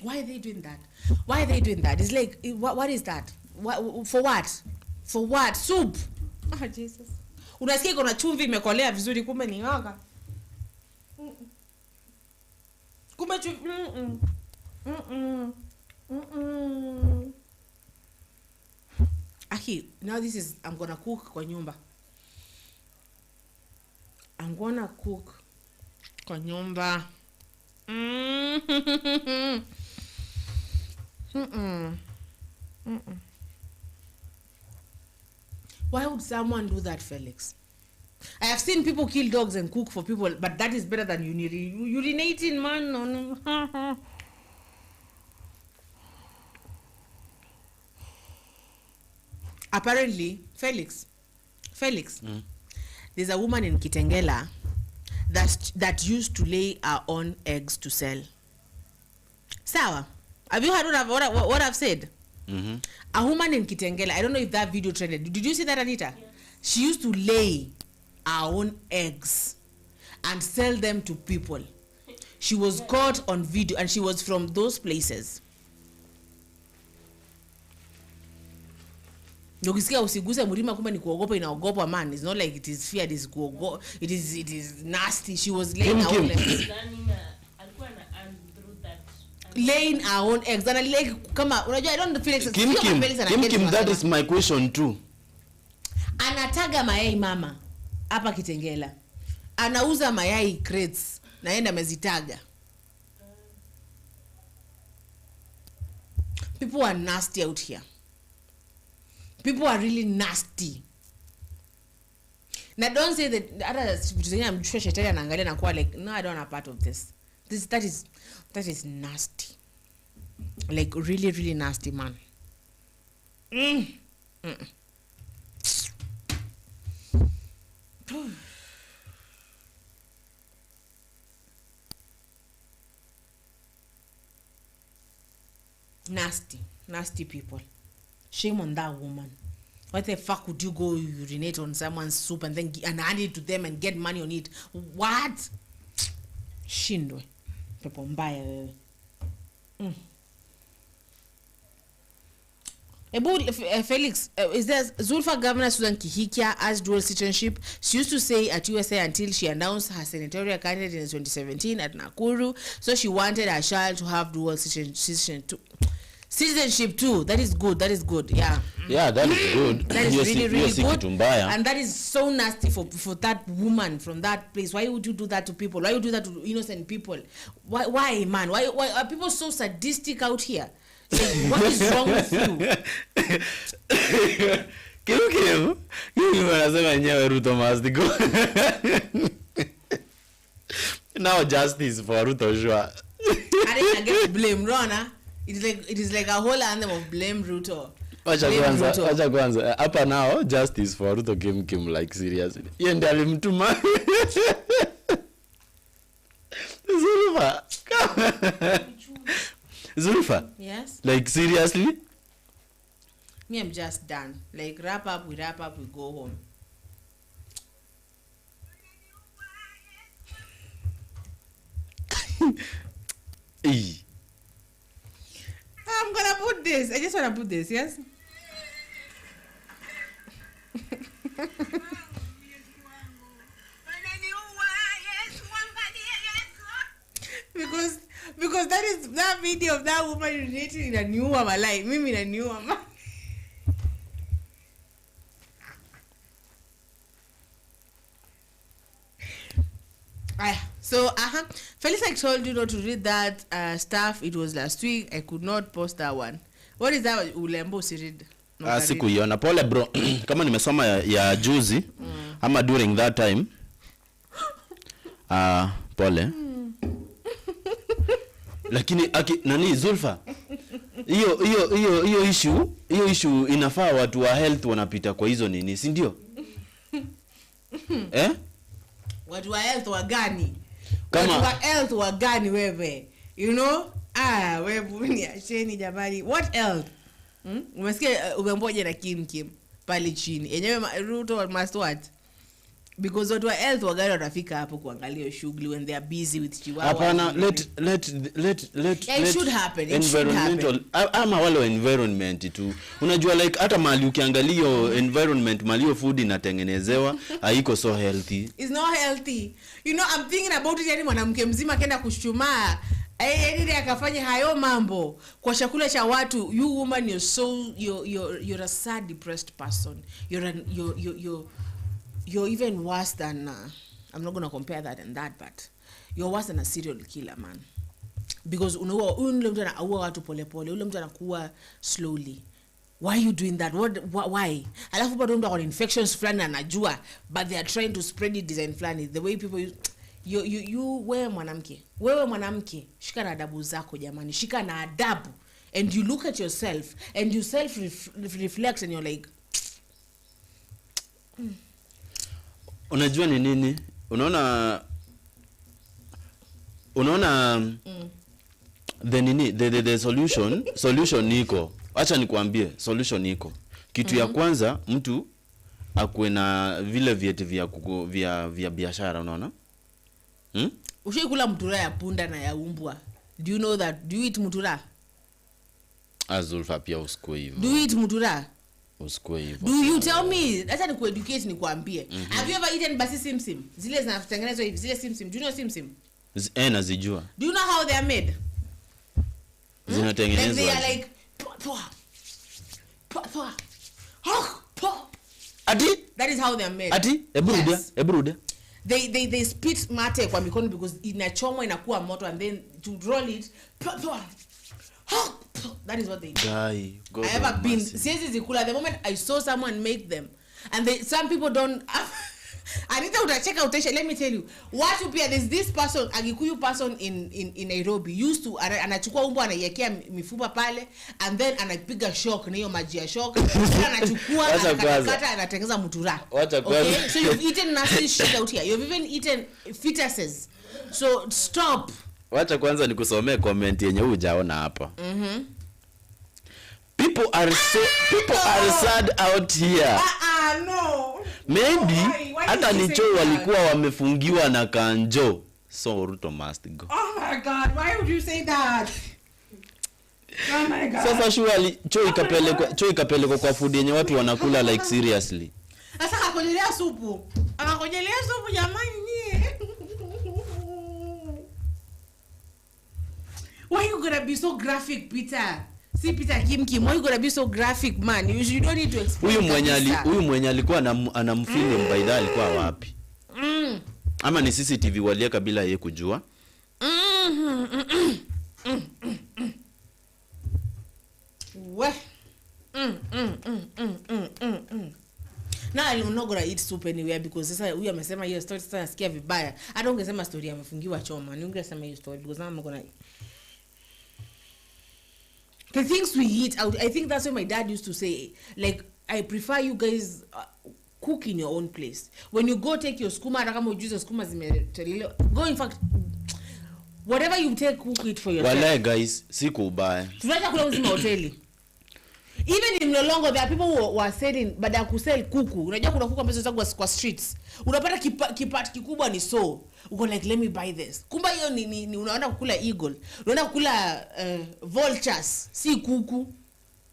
Why are they doing that? It's like, what is that? For what? Soup. Oh Jesus. Unasikia kuna chumvi imekolea vizuri, kumbe ni yoga. Kumbe chumvi. Now this is, I'm gonna cook kwa nyumba. Why would someone do that, Felix? I have seen people kill dogs and cook for people, but that is better than urinating, man. No. Apparently, Felix, there's a woman in Kitengela that used to lay her own eggs to sell. Sawa, have you heard what I've said? A woman in Kitengela, I don't know if that video trended. Did you see that, Anita? Yes. She used to lay her own eggs and sell them to people. She was caught on video, and she was from those places. Ndio ukisikia usiguse mlima kumbe ni kuogopa, inaogopa man. It's not like it is fear, it is nasty. She was laying her own laying her own eggs. And like kama unajua I don't feel like Kim, that is my question too. Anataga mayai mama hapa Kitengela. Anauza mayai crates naenda amezitaga. People are nasty out here. People are really nasty. Now don't say that I'm sure shetani anaangalia na kuwa like no, I don't want a part of this. That is nasty. Like really really nasty, man. Nasty people. Shame on that woman. What the fuck would you go urinate on someone's soup and then hand it to them and get money on it? What? Shindwe. Pepo mbaya wewe. Felix, is there Zulfa Governor Susan Kihikia as dual citizenship? She used to say at USA until she announced her senatorial candidate in 2017 at Nakuru. So she wanted her child to have dual citizenship too. That is good. Yeah. Yeah, that is good. That is really good. And that is so nasty for that woman from that place. Why would you do that to people? Why would you do that to innocent people? Why man? Why are people so sadistic out here? Like, what is wrong with you? Kim anasema nyewe Ruto must go. Now justice for Ruto sure. I didn't get blame, Rona. It is like a whole anthem of blame Ruto. Acha kwanza. Hapa now justice for Ruto Kim like seriously. Yeye ndiye alimtuma. Zulfa. Yes. Like seriously? Me, I'm just done. Like wrap up, we go home. I'm gonna put this. I just wanna put this, yes? because that video of that woman urinating in a new mama like mimi na new mama. So Felix, I told you not to read that stuff. It was last week. I could not post that one. What is that ulembo si read? Sikuiona. Pole bro. Kama nimesoma ya juzi ama during that time. Pole. Lakini nani Zulfa? Hiyo issue inafaa watu wa health wanapita kwa hizo nini, si ndio? Watu wa health wa gani? Kama watu wa health wa gani wewe? You know? Wewe ni acheni jamani. What else? Umesikia ugamboje na Kim pale chini. Yenyewe Ruto must what? Because watu wa health wa gani watafika hapo kuangalia shughuli when they are busy with chihuahua. Hapana, let it should happen. Environmental ama wale environment tu. Unajua like hata mali ukiangalia environment mali food inatengenezewa haiko so healthy. It's not healthy. You know, I'm thinking about it, yani mwanamke mzima kaenda kushumaa ili akafanya hayo mambo kwa chakula cha watu. You woman, you're a sad, depressed person. You're even worse than I'm not going to compare that and that, but you're worse than a serial killer, man. Because unaua ule mtu anaua watu polepole, ule mtu anakuwa slowly. Why are you doing that? Why? Alafu bado mtu ana infections fulani anajua, but they are trying to spread it design fulani. The way people use you wewe mwanamke shika na adabu zako jamani, shika na adabu, and you look at yourself and you self reflect and you're like unajua ni nini? Unaona the solution niko. Acha nikwambie solution niko. Kitu ya kwanza mtu akuwe na vile vyeti vya biashara, unaona? Ushikula mtura ya punda na ya umbwa. Do you know that? Do you eat mutura? Azulfa pia usko hivyo. Do you eat mutura? usikue hivyo. Do you tell me? Acha ni kueducate ni kuambie. Have you ever eaten basi simsim? Zile zinatengenezwa hivi, zile simsim. Do you know simsim? Nazijua. Do you know how they are made? Zinatengenezwa. They are like Ati? That is how they are made. Ati? Ebrudia. They spit mate kwa mikono because inachomwa inakuwa moto, and then to roll it. That is what they do. Guy, I ever been zikula. The moment I saw someone make them, and some people don't. Anita utacheka utesha. Let me tell you, watu pia, there's this person, Agikuyu person in Nairobi used to anachukua umbo anaiwekea mifupa pale, and then anapiga shock na hiyo maji ya shock, anachukua anakata anatengeneza mutura. Okay, so you've eaten nasty shit out here. You've even eaten fetuses. So stop. Wacha kwanza nikusomee comment yenye hujaona hapa. People are sad out here. No. Maybe hata nicho walikuwa wamefungiwa na kanjo. So Ruto must go. Oh my God, why would you say that? Oh my God. Sasa surely cho ikapelekwa kwa food yenye watu wanakula like seriously. Sasa akakonjelea supu. Akakonjelea supu jamani nie. Why you gonna be so graphic, Peter? See Peter Kim, why you gonna be so graphic, man? You don't need to explain. Huyu mwenye alikuwa anamfilm baida alikuwa wapi? Ama ni CCTV walieka bila yeye kujua? We. Now I'm not gonna eat soup anywhere because sasa huyu amesema hiyo story, sasa nasikia vibaya. Hata ungesema story amefungiwa choma, ni ungesema hiyo story because now I'm gonna the things we eat out. I think that's what my dad used to say, like, I prefer you guys cook in your own place. When you go take your skuma, hata kama ujuze skuma zimetelelewa, go, in fact, whatever you take, cook it for yourself. Wala guys, siku ubaya. Tunaja kula uzima hoteli. Even in Lolongo, there are people who are selling, but they kusell kuku. Unajua kuna kuku ambazo zako kwa streets. Unapata kipati kikubwa ni so. Uko like, let me buy this. Kumba hiyo ni unaenda kukula eagle. Unaenda kukula vultures, si kuku.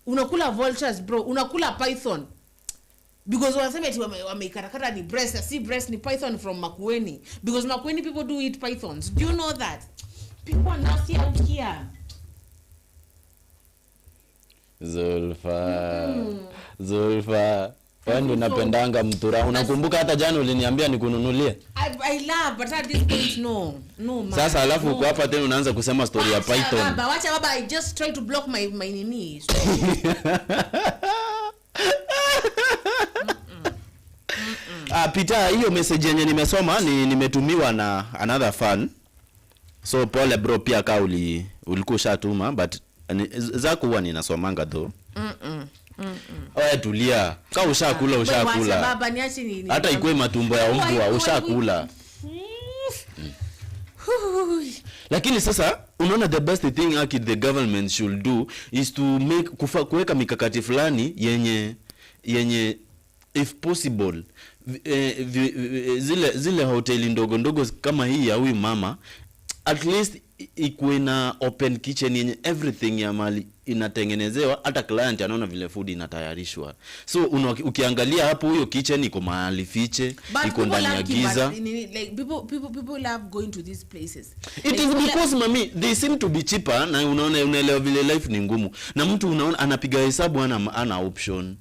Unakula vultures, bro. Unakula python. Because wanasema eti wameikatakata ni breast, si breast ni python from Makueni. Because Makueni people do eat pythons. Do you know that? People are nasty out here. Zulfa. Wewe unapendanga mtura. Unakumbuka hata jana uliniambia nikununulie? I love, but at this point no man. Sasa alafu uko hapa tena unaanza kusema story ya python. Wacha baba, I just try to block my nini. Peter, hiyo message yenye nimesoma nimetumiwa na another fan. So pole bro, pia ka ulikuwa ushatuma, but zako huwa ninasomanga though. Oya tulia. Ka ushakula. Baba niache nini? Hata ikuwe matumbo ya mbwa ushakula. Lakini sasa unaona the best thing the government should do is to make kuweka mikakati fulani yenye if possible zile hoteli ndogo kama hii ya huyu mama, at least ikuwe na open kitchen yenye everything ya mali inatengenezewa, hata client anaona vile food inatayarishwa. So ukiangalia hapo huyo kitchen iko mahali fiche, iko ndani ya giza. Like people love going to these places. It is because mami they seem to be cheaper, na unaelewa vile life ni ngumu, na mtu unaona anapiga hesabu ana option.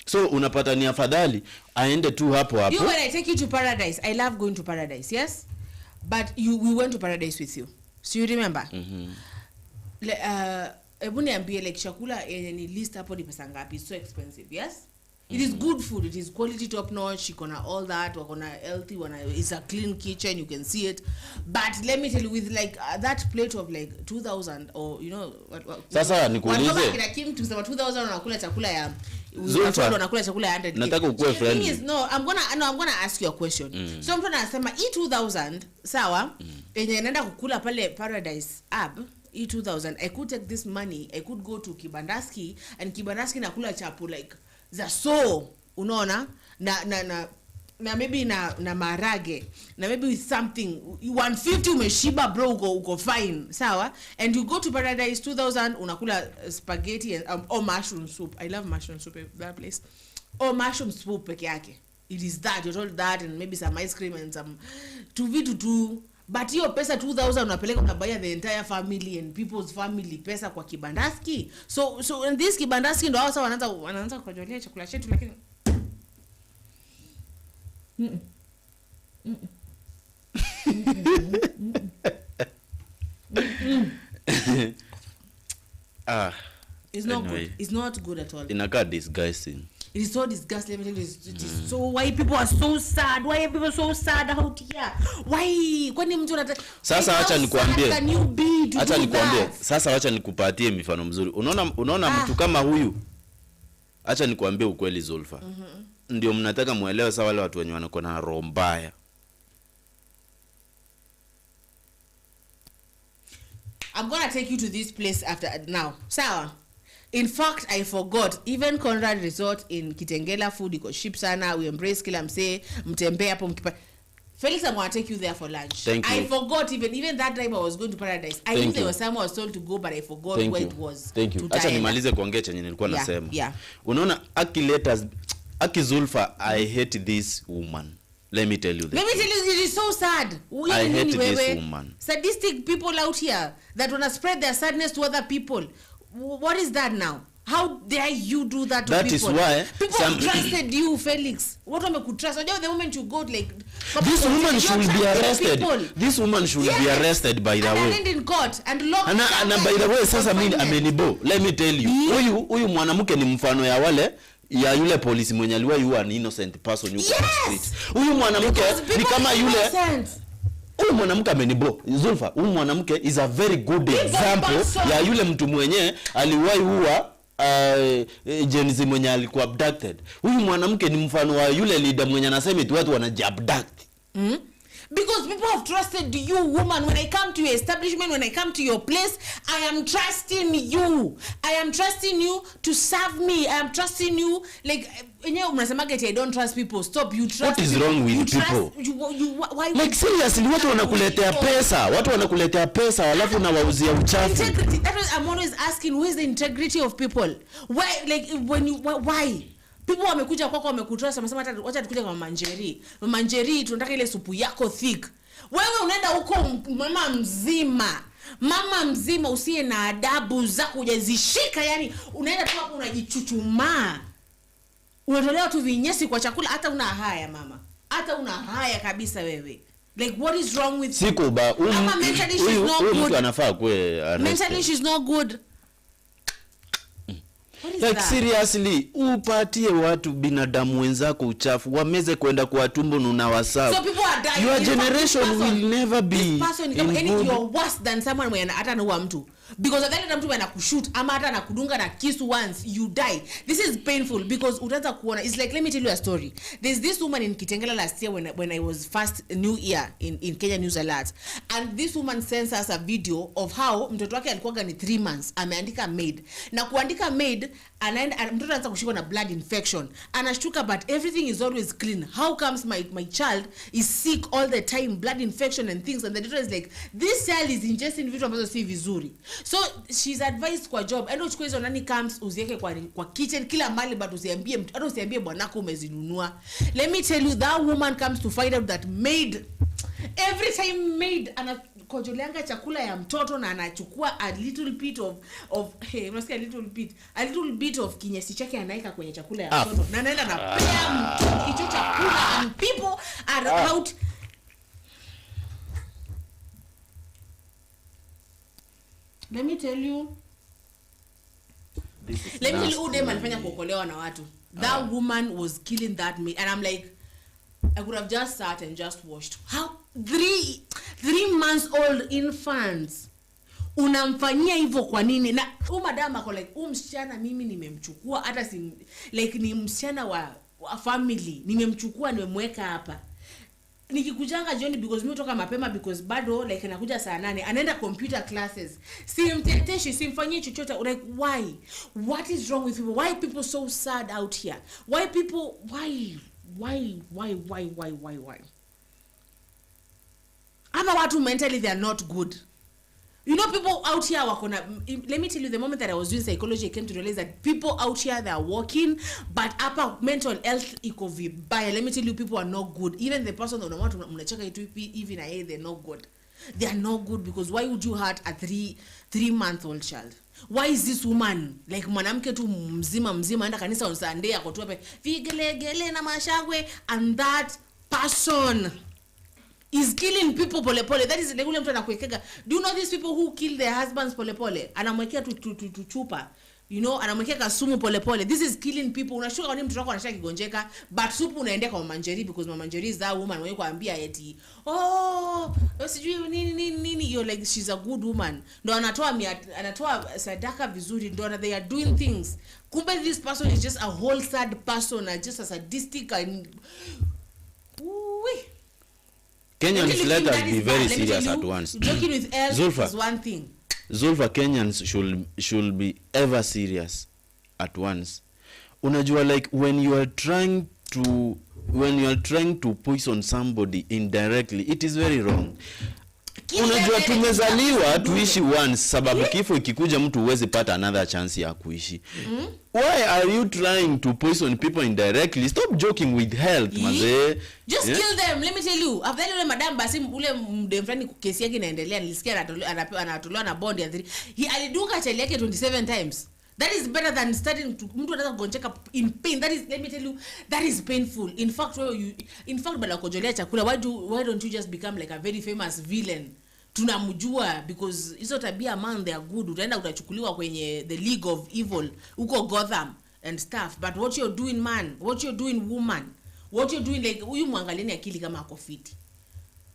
So unapata ni afadhali aende tu hapo. You, when I take you to paradise, I love going to paradise, yes? But we went to paradise with you. So you remember? Ebu niambie like chakula yenye ni list hapo ni pesa ngapi? It's so expensive, yes? It is good food, it is quality top notch, ikona all that, wakona healthy, it's a clean kitchen, you can see it. But let me tell you, with like that plate of like 2,000 or you know sasa nikuulize kila kim tusema 2,000 unakula chakula ya unakula chakula ya 100. Nataka ukue friendly. No, I'm gonna ask you a question. So mtu anasema 2,000 sawa yenye naenda kukula pale Paradise Ab 2,000, I could take this money, I could go to Kibandaski and Kibandaski nakula chapo like za so unaona na na maybe na marage na maybe with something 150 umeshiba bro, uko fine, sawa, and you go to Paradise 2000 unakula spaghetti and, or mushroom soup. I love mushroom soup at that place, or mushroom soup peke yake. It is that, you're told that, and maybe some ice cream and some 2v2, but hiyo pesa 2000 unapeleka unabaya the entire family and people's family pesa kwa kibandaski. So in this kibandaski ndo hao wanaanza kujolea chakula chetu, lakini it's not anyway, good. It's not good at all. Inakaa disgusting. It is so disgusting. It is so, why people are so sad? Why are people so sad out here? Why? Kwani mtu anataka sasa, acha nikwambie. Acha nikwambie. Sasa acha nikupatie mifano mzuri. Unaona mtu kama huyu. Acha nikwambie ukweli Zulfa. Ndio mnataka muelewe sawa wale watu wenye wanakuwa na roho mbaya. I'm gonna take you to this place after now. Sawa. In fact, I forgot, even Conrad Resort in Kitengela, food iko cheap sana. We embrace kila msee, mtembea hapo mkipa. Felix, I'm going to take you there for lunch. I forgot even that time I was going to Paradise. I knew there was somewhere I was told to go, but I forgot where it was. Thank you. Acha nimalize kuongea chenye nilikuwa nasema. Unaona Aki Zulfa, I hate this woman. Let me tell you this. It is so sad. I hate this woman. Sadistic people out here that want to spread their sadness to other people. What is that now? How dare you do that to that people? That is why people trusted you, Felix. What am I could trust? The moment you go like this woman should be arrested. This woman should be arrested by the way. And in court and locked. And by the way, sasa mimi amenibo. Let me tell you. Huyu mwanamke ni mfano ya wale ya yule polisi mwenye aliwa you an innocent person you can street. Huyu mwanamke ni kama yule huyu mwanamke amenibo. Zulfa, huyu mwanamke is a very good example ya yule mtu mwenye aliwahi huwa Jenzi mwenye alikuwa abducted. Huyu mwanamke ni mfano wa yule leader mwenye anasema eti watu wanajabduct. Because people have trusted you, woman. When I come to your establishment, when I come to your place, I am trusting you. I am trusting you to serve me. I am trusting you. Like, I don't trust people. Stop. You trust. What is wrong with people? Why? Like seriously, watu wanakuletea pesa. Watu wanakuletea pesa, alafu na wauzia uchafu. Integrity. That was I'm always asking, where is the integrity of people? Why? Like when you why? People wamekuja kwako wamekutrust, wamesema hata wacha tukuje kwa manjeri. Manjeri tunataka ile supu yako thick. Wewe unaenda huko mama mzima usiye na adabu zako hujazishika, yani unaenda tu hapo unajichuchumaa. Unatolewa tu vinyesi kwa chakula, hata una haya mama. Hata una haya kabisa wewe. Like what is wrong with you? Siko ba mentally she's not good. Mtu anafaa kuwe arrested. Mentally she's not good. Like seriously, upatie watu binadamu wenzako uchafu, wameze kwenda kwa tumbo unawasahau. So people are dying. Your generation will never be this person you're worse than someone mwenye hata anaua mtu. Because athaleta mtu mwenye anakushoot ama hata anakudunga na kisu once you die. This is painful because utaanza kuona. It's like, let me tell you a story. There's this woman in Kitengela last year when I was first New Year in Kenya News Alert, and this woman sends us a video of how mtoto wake alikuwa ni 3 months ameandika maid, na kuandika maid anaenda mtoto anaanza kushikwa na blood infection, anashtuka but everything is always clean. How comes my child is sick all the time, blood infection and things, and the doctor is like, this child is ingesting vitu ambazo si vizuri. So she's advised kwa job endo chukua hizo nani comes uziweke kwa kitchen kila mali, but usiambie mtu, hata usiambie bwanako umezinunua. Let me tell you, that woman comes to find out that maid, every time maid anakojoleanga chakula ya mtoto na anachukua a little bit of hey, unasikia a little bit of kinyesi chake anaika kwenye chakula ya mtoto na anaenda na pea mtoto hicho chakula, and people are out. Let me tell you, Udem alifanya kuokolewa na watu. That woman was killing that maid, and I'm like, I could have just sat and just watched. How 3 months old infants unamfanyia hivyo kwa nini? Na madam ako like, msichana mimi nimemchukua, hata si like ni msichana wa family, nimemchukua nimemweka hapa. Nikikujanga jioni because mimi kutoka mapema because bado like anakuja saa 8 anaenda computer classes, simteteshi simfanyie chochote. Like why? What is wrong with people? Why people so sad out here? Why Why? Ama watu mentally they are not good. You know, people out here let me tell you, the moment that I was doing psychology, I came to realize that people out here, they are working, but upper mental health iko vibaya. Let me tell you, people are not good. Even the person that want to mnacheka itu even they're not good. They are not good, because why would you hurt a 3-month-old child? Why is this woman like mwanamke tu mzima enda kanisa on Sunday akotua pe vigelegele na mashagwe, and that person is killing people pole. That is like ule mtu anakuwekega. Do you know these people who kill their husbands pole? Anamwekea tu chupa. You know, anamwekea sumu pole. This is killing people. Unashuka kwa mtu wako anashaka kigonjeka, but supu unaendea kwa Manjeri, because Manjeri is that woman wewe kuambia eti sijui nini, you're like she's a good woman. Ndo anatoa sadaka vizuri, ndo they are doing things. Kumbe this person is just a whole sad person, and just a sadistic and Kenyans, let us be very serious at once. Joking with else Zulfa is one thing. Zulfa, Kenyans should be ever serious at once. Unajua, like when you are trying to poison somebody indirectly, it is very wrong. Unajua tumezaliwa tuishi once, sababu kifo ikikuja mtu uwezi pata another chance ya kuishi. Why are you trying to poison people indirectly? Stop joking with health, maze. Just kill them. Let me tell you, after ule madam basi ule mdemfrani kesi yake inaendelea, nilisikia anatolewa na bond ya 3. He aliduka chali yake 27 times. That is better than starting to mtu anataka kugonjeka in pain. That is, let me tell you, that is painful. In fact bala kujolea chakula, why don't you just become like a very famous villain? Tunamjua, because hizo tabia man they are good. Utaenda utachukuliwa kwenye the league of evil uko Gotham and stuff. But what you're doing man, what you're doing woman, what you're doing, like huyu mwangalieni akili kama ako fit.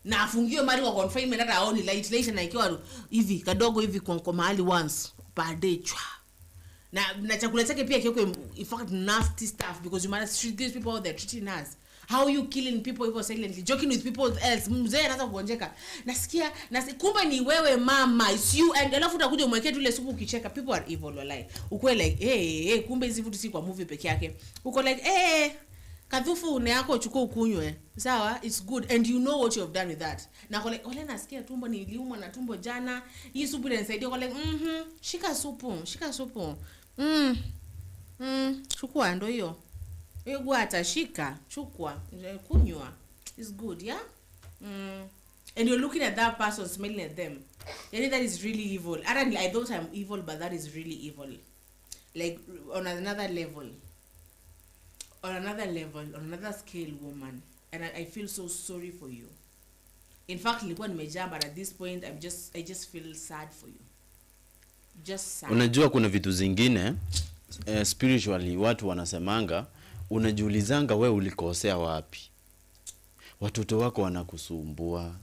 Na afungiwe mali kwa confinement hata aoni light na ikiwa hivi kadogo hivi kwa mahali once per day chwa. Na chakula chake pia kioko in fact nasty stuff, because you must treat these people how they're treating us. How you killing people even silently, joking with people else. Mzee anaanza kugonjeka. Nasikia kumbe ni wewe mama, it's you, and alafu utakuja umwekee tu ile supu ukicheka. People are evil wallahi. Uko like hey kumbe hizi vitu si kwa movie peke yake. Uko like kadhufu une yako uchukue ukunywe. Sawa, it's good and you know what you have done with that. Na kwa like ole nasikia tumbo niliumwa na tumbo jana. Hii supu inanisaidia. Kwa like shika supu. Chukua ndo hiyo. Ego atashika, chukua, kunywa. It's good, yeah? And you're looking at that person, smelling at them. That is really evil. I thought I'm evil, but that is really evil. Like on another level. On another scale, woman. And I feel so sorry for you. In fact, nilikuwa nimejaa, but at this point I just feel sad for you. Just sad. Unajua kuna vitu zingine spiritually watu wanasemanga, unajiulizanga wewe ulikosea wapi? Watoto wako wanakusumbua,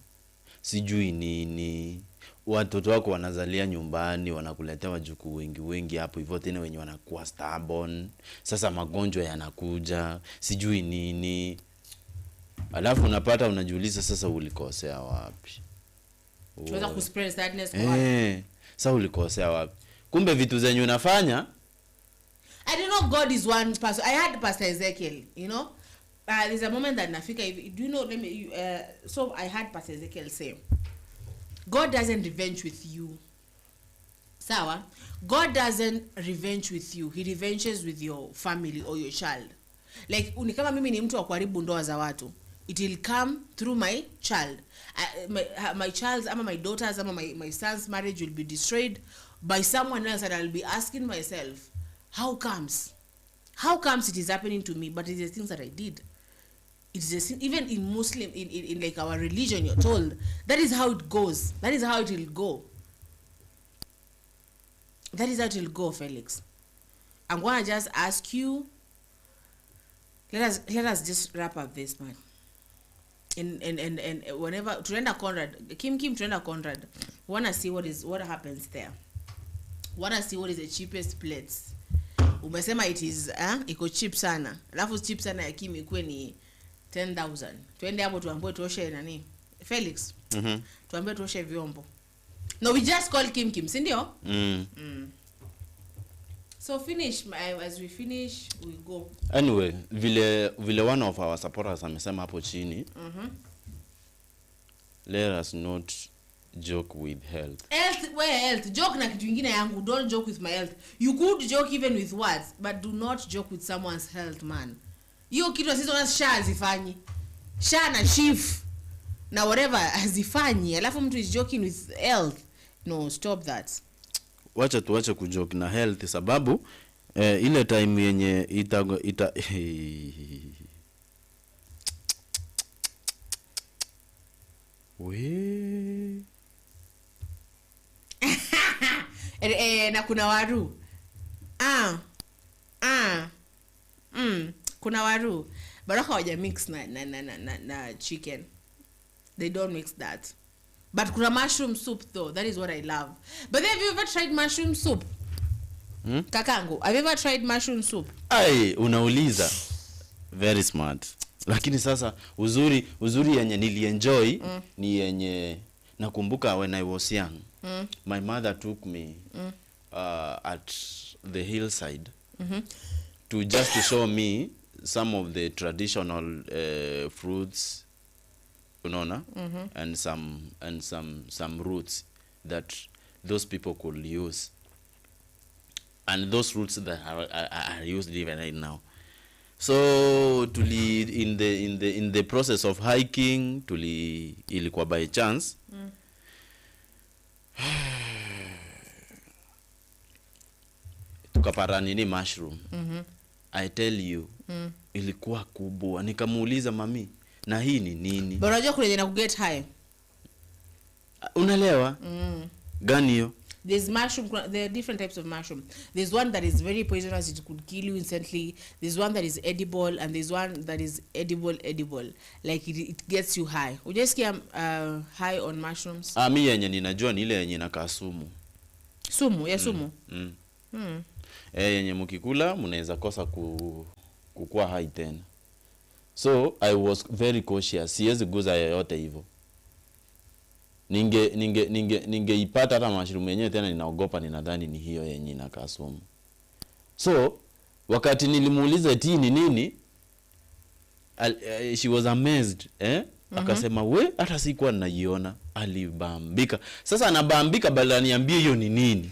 sijui nini. Watoto wako wanazalia nyumbani, wanakuletea wajukuu wengi hapo hivyo, tena wenye wanakuwa stubborn. Sasa magonjwa yanakuja, sijui nini. Alafu unapata unajiuliza sasa ulikosea wapi? Tunaweza kuspread sadness kwa watu. Sasa ulikosea wapi? Kumbe vitu zenye unafanya. I don't know, God is one person. I had Pastor Ezekiel, you know. There's a moment that Nafika, do you know, so I had Pastor Ezekiel say, God doesn't revenge with you. Sawa? God doesn't revenge with you. He revenges with your family or your child. Like, unikama mimi ni mtu wa kuharibu ndoa za watu. It will come through my child. My child's, ama my daughter's, ama my son's marriage will be destroyed by someone else, and I'll be asking myself, how comes it is happening to me? But it's the things that I did. It's the sin. Even in Muslim, in like our religion, you're told that is how it goes. That is how it will go. That is how it will go, Felix. I'm gonna just ask you. Let us just wrap up this, man. And whenever tunaenda Conrad, Kim tunaenda Conrad, wanna see what happens there. Wanna see what is the cheapest plates. Umesema it is iko cheap sana. Alafu cheap sana ya Kim ikuwe ni 10,000. Twende hapo tuambie tuoshe nani? Felix. Tuambie tuoshe vyombo. No, we just call Kim, si ndio? So finish as we finish we go. Anyway, vile one of our supporters amesema hapo chini. Let us not joke with health. Health. Joke na kitu kingine yangu. Don't joke with my health. You could joke even with words, but do not joke with someone's health, man. Hiyo kitu sisi ona sha zifanyi. Sha na chief na whatever hazifanyi. Alafu mtu is joking with health. No, stop that. Wacha tuache kujoke na health sababu ile time yenye ita we na kuna waru kuna waru baraka waja mix na chicken. They don't mix that. But kuna mushroom soup though. That is what I love. But have you ever tried mushroom soup? Kakangu, have you ever tried mushroom soup? Ai, unauliza. Very smart. Lakini sasa uzuri yenye nilienjoy ni yenye nakumbuka when I was young. My mother took me at the hillside to just to show me some of the traditional fruits, unaona, and some roots that those people could use, and those roots that are used even right now. So in the process of hiking ilikuwa by chance tukapata nini mushroom. I tell you ilikuwa kubwa. Nikamuuliza mami, na hii ni nini? But unajua kule na kuget high. Unalewa? Gani hiyo? There's mushroom. There are different types of mushroom. There's one that is very poisonous. It could kill you instantly. There's one that is edible, and there's one that is edible. Like it gets you high. Ujesikia high on mushrooms? Mimi yenye ninajua ni ile yenye inakaa sumu. Sumu, ya sumu. Yenye mkikula mnaweza kosa kukua high tena. So I was very cautious. Siwezi guza yoyote hivyo. Ningeipata hata mushroom yenyewe tena ninaogopa, ninadhani ni hiyo yenye inakaa sumu. So wakati nilimuuliza eti ni nini, she was amazed, akasema we hata sikuwa ninaiona. Alibambika. Sasa anabambika badala niambie hiyo ni nini.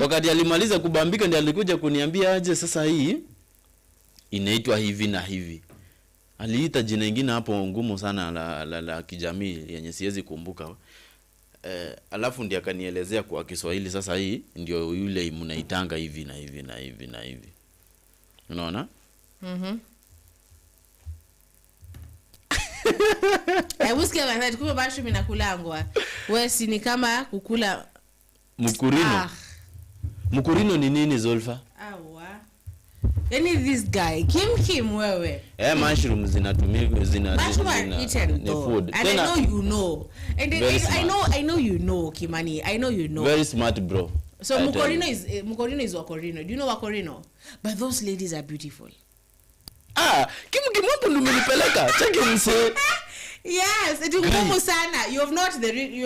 Wakati alimaliza kubambika ndiye alikuja kuniambia aje sasa hii inaitwa hivi na hivi. Aliita jina lingine hapo ngumu sana la kijamii yenye siwezi kumbuka. Alafu ndiye akanielezea kwa Kiswahili sasa hii ndio yule mnaitanga hivi na hivi na hivi na hivi. Unaona? Usikia wakati kumbe mushroom inakulangwa. Wewe si ni kama kukula mkurino. Mkurino ni nini Zolfa? Yaani this guy Kim wewe. Mushroom zinatumika ni food. And tena, I know you know. And I know you know Kimani. I know you know. Very smart bro. So Mukorino is Wakorino. Do you know Wakorino? But those ladies are beautiful. Kim hapo ndo umenipeleka. Cheki mse. Yes, it is ngumu sana. You have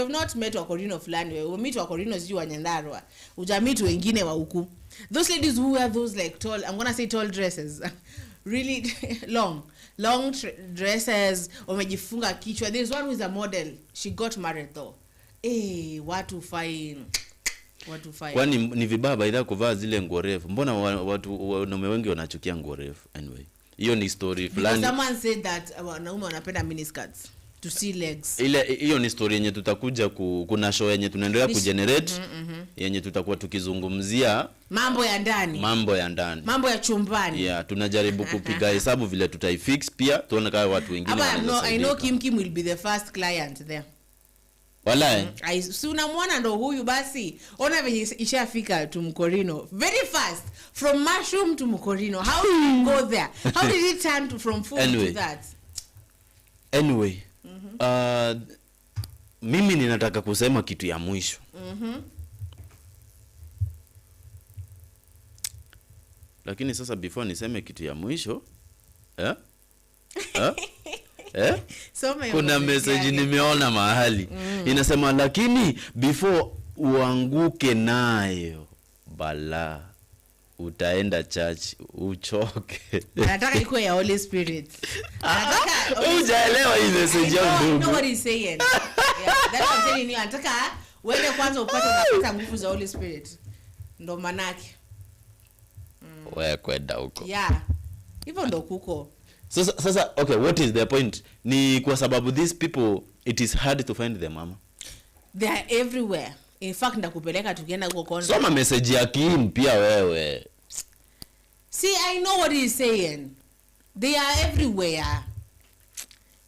not met Wakorino fulani. We meet Wakorino siju wa Nyandarua. Ujamit wengine wa huku. Those ladies who wear those like tall, I'm gonna say tall dresses. Really long dresses. Wamejifunga kichwa. There's one who is a model. She got married though. Watu fine. Kwani ni vibaba idha kuvaa zile nguo refu. Mbona watu wanaume wengi wanachukia nguo refu anyway. Hiyo ni story fulani. Someone said that wanaume wanapenda miniskirts to see legs. Hiyo ni story yenye tutakuja kuna show yenye tunaendelea kugenerate yenye tutakuwa tukizungumzia mambo ya ndani. Mambo ya chumbani. Yeah, tunajaribu kupiga hesabu vile tutaifix pia tuone kama watu wengine wanaweza. I know Kim will be the first client there. Walai. Si unamwona ndo huyu basi. Ona venye ishafika to Mukorino. Very fast. From mushroom to Mukorino. How did it go there? How did it turn from food to that? Anyway. Mimi ninataka kusema kitu ya mwisho. Lakini sasa before niseme kitu ya mwisho, kuna message nimeona mahali inasema lakini before uanguke nayo bala, utaenda church uchoke. Anataka iko ya Holy Spirit. Anataka ujaelewa hii message yangu. You know what he's saying. Yeah, that's what I'm telling you. Anataka wewe kwanza upate unapata nguvu za Holy Spirit. Ndo manake. Wewe kwenda huko. Yeah. Hivyo ndo kuko. Sasa okay, what is the point? Ni kwa sababu these people it is hard to find them, mama. They are everywhere. In fact ndakupeleka tukienda huko kwanza. Soma message ya Kim pia wewe. See, I know what he's saying. They are everywhere.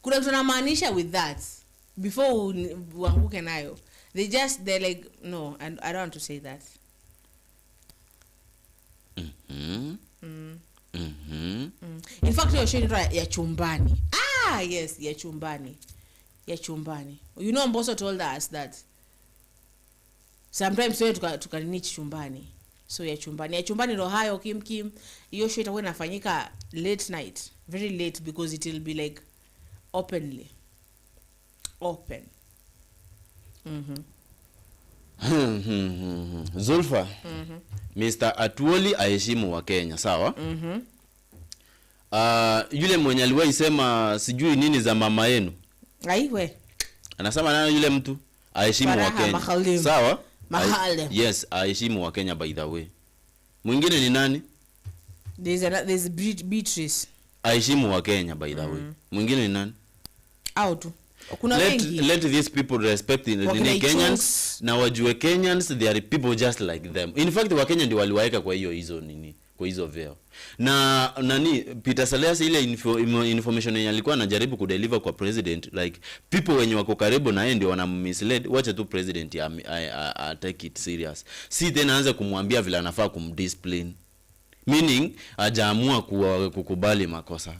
Kuna kitu namaanisha with that. Before uanguke nayo. They're like, no, and I don't want to say that. In fact, you're showing ya chumbani. Ah, yes, ya chumbani. Ya chumbani. You know, Mbosso told us that sometimes wewe tukaninichi chumbani. So ya chumbani. Ya chumbani ndo hayo Kim. Hiyo show itakuwa inafanyika late night. Very late because it will be like openly. Open. Zulfa. Mr. Atuoli aheshimu wa Kenya, sawa? Yule mwenye aliwahi sema sijui nini za mama yenu. Aiwe. Anasema nani yule mtu? Aheshimu wa Kenya. Mahalim. Sawa? Mahalim. Yes, aheshimu wa Kenya by the way. Mwingine ni nani? There's Beatrice. Aheshimu wa Kenya by the way. Mwingine ni nani? Out. Kuna wengi. Let these people respect the Kenyans na wajue Kenyans they are people just like them. In fact wa Kenya ndio waliwaeka kwa hizo nini, kwa hizo veo. Na nani Peter Salas ile information yenye alikuwa anajaribu kudeliver kwa president, like people wenye wako karibu na yeye ndio wanammislead. Wacha tu president take it serious. Si tena anza kumwambia vile anafaa kumdiscipline. Meaning hajaamua kukubali makosa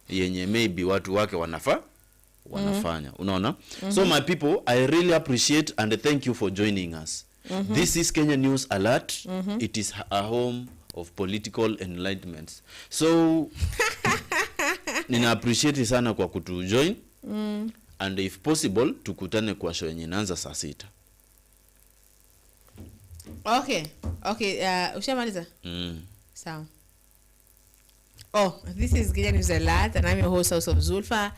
yenye maybe watu wake wanafanya. Unaona? So my people, I really appreciate and thank you for joining us. This is Kenya News Alert. It is a home of political enlightenment. So nina appreciate sana kwa kutujoin. And if possible tukutane kwa show yenye inaanza saa 6. Okay. Ushamaliza? Sawa. Oh, this is Kenya News Alert and I'm your host of Zulfa.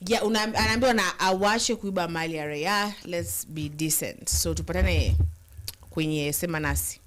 Yeah, anaambiwa na awashe kuiba mali ya raia. Let's be decent. So tupatane kwenye Sema Nasi.